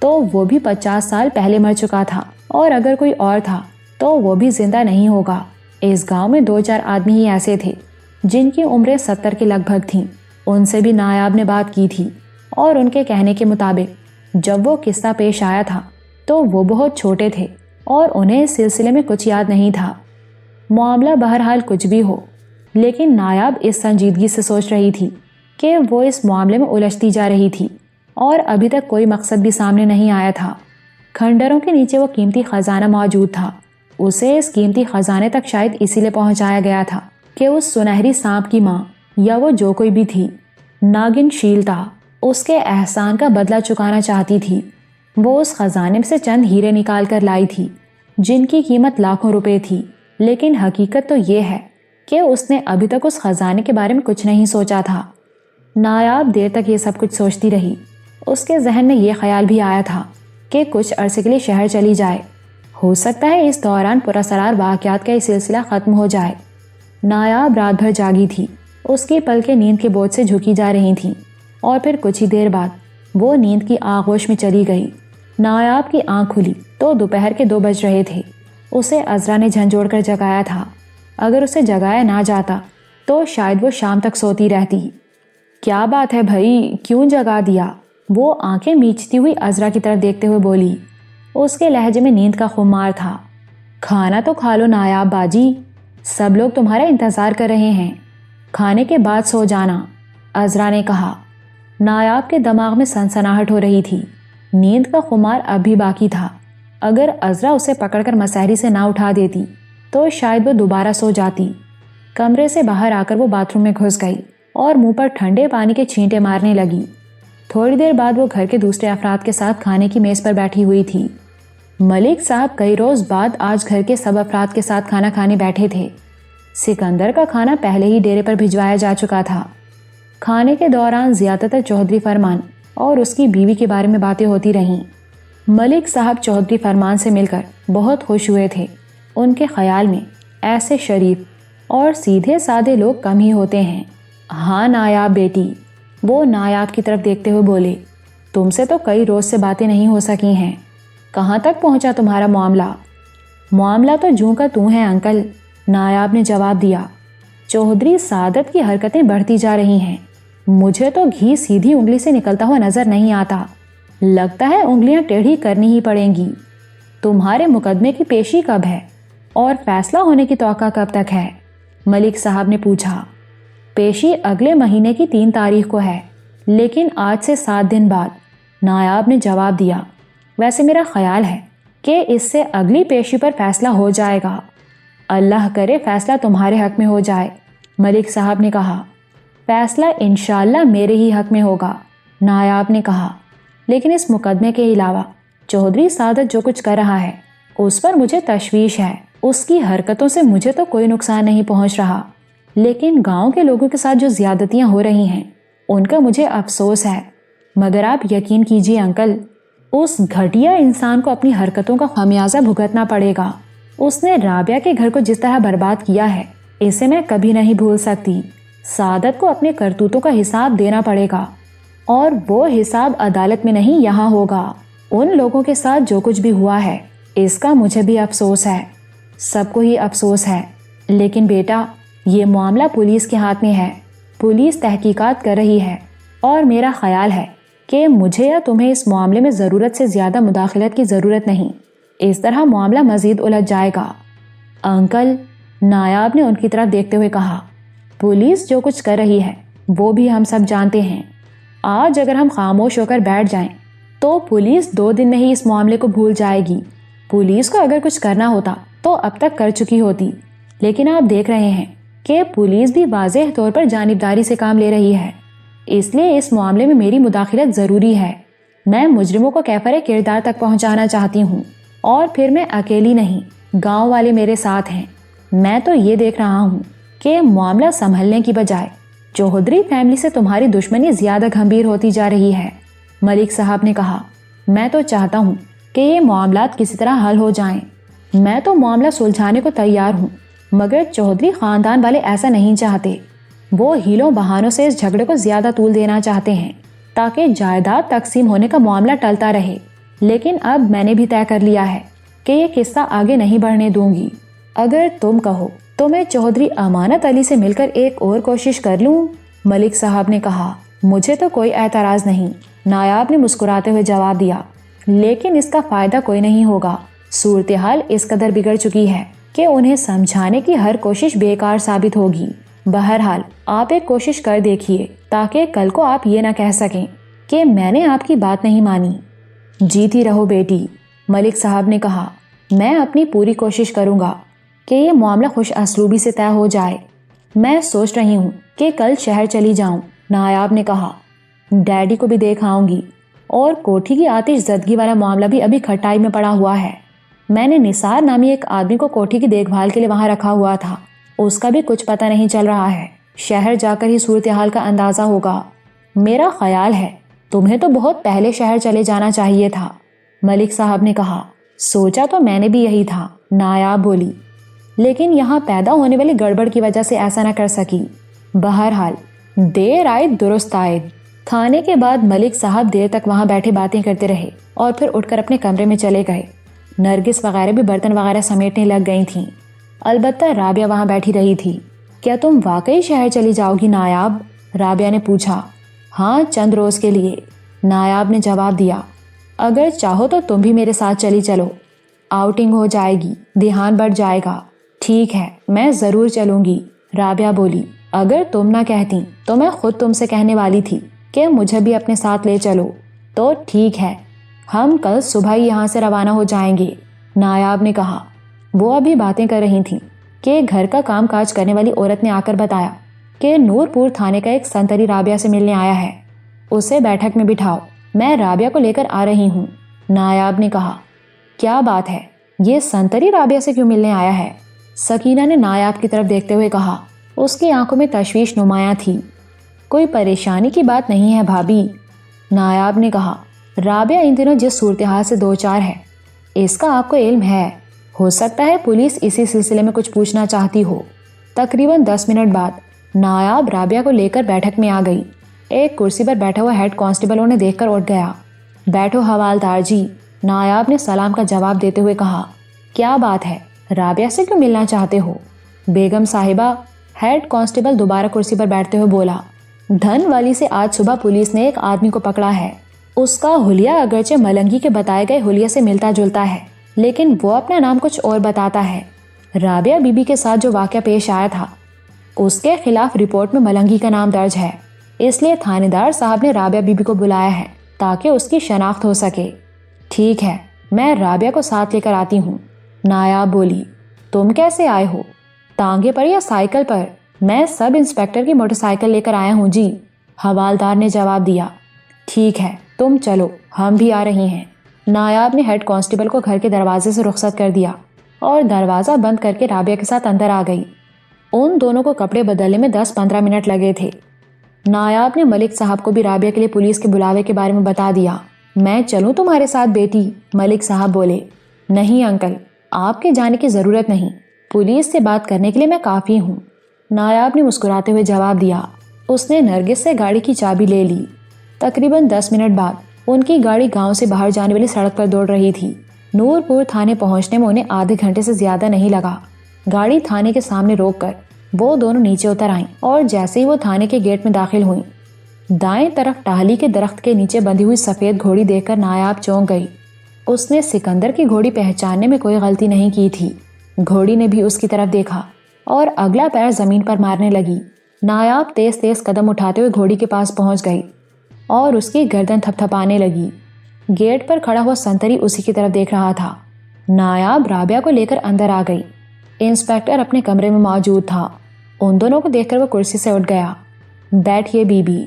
تو وہ بھی 50 سال پہلے مر چکا تھا، اور اگر کوئی اور تھا تو وہ بھی زندہ نہیں ہوگا۔ اس گاؤں میں 2-4 آدمی ہی ایسے تھے جن کی عمریں 70 کے لگ بھگ تھیں۔ ان سے بھی نایاب نے بات کی تھی، اور ان کے کہنے کے مطابق جب وہ قصہ پیش آیا تھا تو وہ بہت چھوٹے تھے اور انہیں اس سلسلے میں کچھ یاد نہیں تھا۔ معاملہ بہرحال کچھ بھی ہو، لیکن نایاب اس سنجیدگی سے سوچ رہی تھی کہ وہ اس معاملے میں الجھتی جا رہی تھی اور ابھی تک کوئی مقصد بھی سامنے نہیں آیا تھا۔ کھنڈروں کے نیچے وہ قیمتی خزانہ موجود تھا۔ اسے اس قیمتی خزانے تک شاید اسی لیے پہنچایا گیا تھا کہ اس سنہری سانپ کی ماں یا وہ جو کوئی بھی تھی، ناگن شیلتا، اس کے احسان کا بدلہ چکانا چاہتی تھی۔ وہ اس خزانے میں سے چند ہیرے نکال کر لائی تھی جن کی قیمت لاکھوں روپے تھی، لیکن حقیقت تو یہ ہے کہ اس نے ابھی تک اس خزانے کے بارے میں کچھ نہیں سوچا تھا۔ نایاب دیر تک یہ سب کچھ سوچتی رہی۔ اس کے ذہن میں یہ خیال بھی آیا تھا کہ کچھ عرصے کے لیے شہر چلی جائے، ہو سکتا ہے اس دوران پراسرار واقعات کا یہ سلسلہ ختم ہو جائے۔ نایاب رات بھر جاگی تھی، اس کی پلکیں نیند کے بوجھ سے جھکی جا رہی تھیں، اور پھر کچھ ہی دیر بعد وہ نیند کی آغوش میں چلی گئی۔ نایاب کی آنکھ کھلی تو دوپہر کے 2 بج رہے تھے۔ اسے عذرا نے جھنجھوڑ کر جگایا تھا۔ اگر اسے جگایا نہ جاتا تو شاید وہ شام تک سوتی رہتی۔ کیا بات ہے بھائی، کیوں جگا دیا؟ وہ آنکھیں میچتی ہوئی عذرا کی طرف دیکھتے ہوئے بولی۔ اس کے لہجے میں نیند کا خمار تھا۔ کھانا تو کھا لو نایاب باجی، سب لوگ تمہارا انتظار کر رہے ہیں، کھانے کے بعد سو جانا، عذرا نے کہا۔ نایاب کے دماغ میں سنسناہٹ ہو رہی تھی۔ نیند کا خمار اب بھی باقی تھا۔ اگر عذرا اسے پکڑ کر مسحری سے نہ اٹھا دیتی تو شاید وہ دوبارہ سو جاتی۔ کمرے سے باہر آ کر وہ باتھ روم میں گھس گئی اور منہ پر ٹھنڈے پانی کے چھینٹے مارنے لگی۔ تھوڑی دیر بعد وہ گھر کے دوسرے افراد کے ساتھ کھانے کی میز پر بیٹھی ہوئی تھی۔ ملک صاحب کئی روز بعد آج گھر کے سب افراد کے ساتھ کھانا کھانے بیٹھے تھے۔ سکندر کا کھانا پہلے ہی ڈیرے پر بھجوایا جا چکا تھا۔ کھانے کے دوران زیادہ تر چودھری فرمان اور اس کی بیوی کے بارے میں باتیں ہوتی رہیں۔ ملک صاحب چودھری فرمان سے مل کر بہت خوش ہوئے تھے۔ ان کے خیال میں ایسے شریف اور سیدھے سادے لوگ کم ہی ہوتے ہیں۔ ہاں نایاب بیٹی، وہ نایاب کی طرف دیکھتے ہوئے بولے، تم سے تو کئی روز سے باتیں نہیں ہو سکی ہیں، کہاں تک پہنچا تمہارا معاملہ؟ معاملہ تو جوں کا توں ہے انکل، نایاب نے جواب دیا۔ چودھری سعادت کی حرکتیں بڑھتی جا رہی ہیں، مجھے تو گھی سیدھی انگلی سے نکلتا ہوا نظر نہیں آتا، لگتا ہے انگلیاں ٹیڑھی کرنی ہی پڑیں گی۔ تمہارے مقدمے کی پیشی کب ہے اور فیصلہ ہونے کی توقع کب تک ہے؟ ملک صاحب نے پوچھا۔ پیشی اگلے مہینے کی 3 تاریخ کو ہے، لیکن آج سے 7 دن بعد، نایاب نے جواب دیا۔ ویسے میرا خیال ہے کہ اس سے اگلی پیشی پر فیصلہ ہو جائے گا۔ اللہ کرے فیصلہ تمہارے حق میں ہو جائے، ملک صاحب نے کہا۔ فیصلہ انشاءاللہ میرے ہی حق میں ہوگا، نایاب نے کہا، لیکن اس مقدمے کے علاوہ چودھری سعادت جو کچھ کر رہا ہے اس پر مجھے تشویش ہے۔ اس کی حرکتوں سے مجھے تو کوئی نقصان نہیں پہنچ رہا، لیکن گاؤں کے لوگوں کے ساتھ جو زیادتیاں ہو رہی ہیں ان کا مجھے افسوس ہے۔ مگر آپ یقین کیجیے انکل، اس گھٹیا انسان کو اپنی حرکتوں کا خمیازہ بھگتنا پڑے گا۔ اس نے رابعہ کے گھر کو جس طرح برباد کیا ہے اسے میں کبھی نہیں بھول سکتی۔ سعادت کو اپنے کرتوتوں کا حساب دینا پڑے گا، اور وہ حساب عدالت میں نہیں یہاں ہوگا۔ ان لوگوں کے ساتھ جو کچھ بھی ہوا ہے اس کا مجھے بھی افسوس ہے، سب کو ہی افسوس ہے، لیکن بیٹا یہ معاملہ پولیس کے ہاتھ میں ہے، پولیس تحقیقات کر رہی ہے، اور میرا خیال ہے کہ مجھے یا تمہیں اس معاملے میں ضرورت سے زیادہ مداخلت کی ضرورت نہیں، اس طرح معاملہ مزید الجھ جائے گا۔ انکل، نایاب نے ان کی طرف دیکھتے ہوئے کہا، پولیس جو کچھ کر رہی ہے وہ بھی ہم سب جانتے ہیں۔ آج اگر ہم خاموش ہو کر بیٹھ جائیں تو پولیس 2 دن میں ہی اس معاملے کو بھول جائے گی۔ پولیس کو اگر کچھ کرنا ہوتا تو اب تک کر چکی ہوتی، لیکن آپ دیکھ رہے ہیں کہ پولیس بھی واضح طور پر جانبداری سے کام لے رہی ہے، اس لیے اس معاملے میں میری مداخلت ضروری ہے۔ میں مجرموں کو کیفر کردار تک پہنچانا چاہتی ہوں، اور پھر میں اکیلی نہیں، گاؤں والے میرے ساتھ ہیں۔ میں تو یہ دیکھ رہا ہوں کہ معاملہ سنبھلنے کی بجائے چودھری فیملی سے تمہاری دشمنی زیادہ گھمبیر ہوتی جا رہی ہے۔ ملک صاحب نے کہا، میں تو چاہتا ہوں کہ یہ معاملات کسی طرح حل ہو جائیں۔ میں تو معاملہ سلجھانے کو تیار ہوں، مگر چودھری خاندان والے ایسا نہیں چاہتے۔ وہ ہیلوں بہانوں سے اس جھگڑے کو زیادہ طول دینا چاہتے ہیں تاکہ جائیداد تقسیم ہونے کا معاملہ ٹلتا رہے۔ لیکن اب میں نے بھی طے کر لیا ہے کہ یہ قصہ آگے نہیں بڑھنے دوں گی۔ اگر تم کہو تو میں چودھری امانت علی سے مل کر ایک اور کوشش کر لوں؟ ملک صاحب نے کہا، مجھے تو کوئی اعتراض نہیں۔ نایاب نے مسکراتے ہوئے جواب دیا، لیکن اس کا فائدہ کوئی نہیں ہوگا۔ صورتحال اس قدر بگڑ چکی ہے کہ انہیں سمجھانے کی ہر کوشش بیکار ثابت ہوگی۔ بہرحال آپ ایک کوشش کر دیکھیے تاکہ کل کو آپ یہ نہ کہہ سکیں کہ میں نے آپ کی بات نہیں مانی۔ جیتی رہو بیٹی، ملک صاحب نے کہا، میں اپنی پوری کوشش کروں گا کہ یہ معاملہ خوش اسلوبی سے طے ہو جائے۔ میں سوچ رہی ہوں کہ کل شہر چلی جاؤں، نایاب نے کہا۔ ڈیڈی کو بھی دیکھ آؤں گی، اور کوٹھی کی آتش زدگی والا معاملہ بھی ابھی کھٹائی میں پڑا ہوا ہے۔ میں نے نثار نامی ایک آدمی کو کوٹھی کی دیکھ بھال کے لیے وہاں رکھا ہوا تھا، اس کا بھی کچھ پتہ نہیں چل رہا ہے۔ شہر جا کر ہی صورتحال کا اندازہ ہوگا۔ میرا خیال ہے تمہیں تو بہت پہلے شہر چلے جانا چاہیے تھا، ملک صاحب نے کہا۔ سوچا تو میں نے بھی یہی تھا، نایاب بولی، لیکن یہاں پیدا ہونے والی گڑبڑ کی وجہ سے ایسا نہ کر سکی۔ بہرحال دیر آئے درست آئے۔ کھانے کے بعد ملک صاحب دیر تک وہاں بیٹھے باتیں کرتے رہے اور پھر اٹھ کر اپنے کمرے میں چلے گئے۔ نرگس وغیرہ بھی برتن وغیرہ سمیٹنے لگ گئی تھیں، البتہ رابعہ وہاں بیٹھی رہی تھی۔ کیا تم واقعی شہر چلی جاؤ گی نایاب؟ رابعہ نے پوچھا۔ ہاں، چند روز کے لیے، نایاب نے جواب دیا۔ اگر چاہو تو تم بھی میرے ساتھ چلی چلو، آؤٹنگ ہو جائے گی، دھیان بڑھ جائے گا۔ ٹھیک ہے، میں ضرور چلوں گی، رابعہ بولی۔ اگر تم نہ کہتی تو میں خود تم سے کہنے والی تھی کہ مجھے بھی اپنے ساتھ لے چلو۔ تو ٹھیک ہے، ہم کل صبح ہی یہاں سے روانہ ہو جائیں گے، نایاب نے کہا۔ وہ ابھی باتیں کر رہی تھیں کہ گھر کا کام کاج کرنے والی عورت نے آ کر بتایا کہ نور پور تھانے کا ایک سنتری رابعہ سے ملنے آیا ہے، اسے بیٹھک میں بٹھاؤ، میں رابعہ کو لے کر آ رہی ہوں، نایاب نے کہا۔ کیا بات ہے، یہ سنتری رابعہ سے کیوں ملنے آیا ہے؟ سکینہ نے نایاب کی طرف دیکھتے ہوئے کہا۔ اس کی آنکھوں میں تشویش نمایاں تھی۔ کوئی پریشانی کی بات نہیں ہے بھابی، نایاب نے کہا۔ رابعہ ان دنوں جس صورتحال سے دوچار ہے اس کا آپ کو علم ہے، ہو سکتا ہے پولیس اسی سلسلے میں کچھ پوچھنا چاہتی ہو۔ تقریباً 10 منٹ بعد نایاب رابعہ کو لے کر بیٹھک میں آ گئی۔ ایک کرسی پر بیٹھا ہوا ہیڈ کانسٹیبل انہیں دیکھ کر اٹھ گیا۔ بیٹھو حوالدار جی، نایاب نے سلام کا جواب دیتے ہوئے کہا۔ کیا بات ہے، رابعہ سے کیوں ملنا چاہتے ہو؟ بیگم صاحبہ، ہیڈ کانسٹیبل دوبارہ کرسی پر بیٹھتے ہوئے بولا، دھن والی سے آج صبح پولیس نے ایک آدمی کو پکڑا ہے۔ اس کا حلیہ اگرچہ ملنگی کے بتائے گئے حلیے سے ملتا جلتا ہے، لیکن وہ اپنا نام کچھ اور بتاتا ہے۔ رابعہ بی بی کے ساتھ جو واقعہ پیش آیا تھا اس کے خلاف رپورٹ میں ملنگی کا نام درج ہے، اس لیے تھانے دار صاحب نے رابعہ بی بی کو بلایا ہے تاکہ اس کی شناخت ہو سکے۔ ٹھیک ہے، میں رابعہ کو ساتھ لے کر آتی ہوں، نایاب بولی۔ تم کیسے آئے ہو، ٹانگے پر یا سائیکل پر؟ میں سب انسپیکٹر کی موٹر سائیکل لے کر آیا ہوں جی، حوالدار نے جواب دیا۔ ٹھیک ہے، تم چلو، ہم بھی آ رہے ہیں۔ نایاب نے ہیڈ کانسٹیبل کو گھر کے دروازے سے رخصت کر دیا اور دروازہ بند کر کے رابعہ کے ساتھ اندر آ گئی۔ ان دونوں کو کپڑے بدلنے میں 10-15 منٹ لگے تھے۔ نایاب نے ملک صاحب کو بھی رابعہ کے لیے پولیس کے بلاوے کے بارے میں بتا دیا۔ میں چلوں تمہارے ساتھ بیٹی؟ ملک صاحب بولے۔ نہیں انکل، آپ کے جانے کی ضرورت نہیں، پولیس سے بات کرنے کے لیے میں کافی ہوں، نایاب نے مسکراتے ہوئے جواب دیا۔ اس نے نرگس سے گاڑی کی چابی لے لی۔ تقریباً 10 منٹ بعد ان کی گاڑی گاؤں سے باہر جانے والی سڑک پر دوڑ رہی تھی۔ نور پور تھانے پہنچنے میں انہیں آدھے گھنٹے سے زیادہ نہیں لگا۔ گاڑی تھانے کے سامنے روک کر وہ دونوں نیچے اتر آئیں اور جیسے ہی وہ تھانے کے گیٹ میں داخل ہوئیں دائیں طرف ٹہلی کے درخت کے نیچے بندھی ہوئی سفید گھوڑی دیکھ کر نایاب چونک گئی۔ اس نے سکندر کی گھوڑی پہچاننے میں کوئی غلطی نہیں کی تھی۔ گھوڑی نے بھی اس کی طرف دیکھا اور اگلا پیر زمین پر مارنے لگی۔ نایاب تیز تیز قدم اٹھاتے ہوئے گھوڑی کے پاس پہنچ گئی اور اس کی گردن تھپتھپانے لگی۔ گیٹ پر کھڑا ہوا سنتری اسی کی طرف دیکھ رہا تھا۔ نایاب رابعہ کو لے کر اندر آ گئی۔ انسپکٹر اپنے کمرے میں موجود تھا۔ ان دونوں کو دیکھ کر وہ کرسی سے اٹھ گیا۔ بیٹھیے بی بی،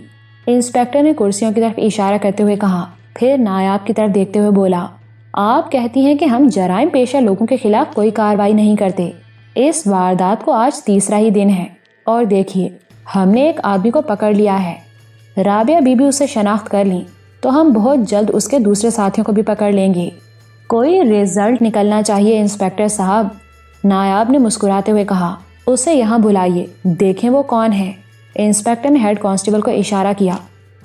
انسپکٹر نے کرسیوں کی طرف اشارہ کرتے ہوئے کہا، پھر نایاب کی طرف دیکھتے ہوئے بولا، آپ کہتی ہیں کہ ہم جرائم پیشہ لوگوں کے خلاف کوئی کارروائی نہیں کرتے۔ اس واردات کو آج تیسرا ہی دن ہے اور دیکھیے ہم نے ایک آدمی کو پکڑ لیا ہے۔ رابعہ بی بی اسے شناخت کر لیں تو ہم بہت جلد اس کے دوسرے ساتھیوں کو بھی پکڑ لیں گے۔ کوئی رزلٹ نکلنا چاہیے انسپکٹر صاحب، نایاب نے مسکراتے ہوئے کہا۔ اسے یہاں بلائیے، دیکھیں وہ کون ہے۔ انسپکٹر نے ہیڈ کانسٹیبل کو اشارہ کیا۔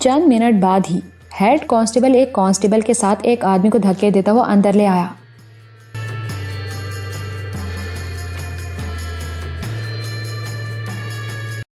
چند منٹ بعد ہی ہیڈ کانسٹیبل ایک کانسٹیبل کے ساتھ ایک آدمی کو دھکے دیتا ہوا اندر لے آیا۔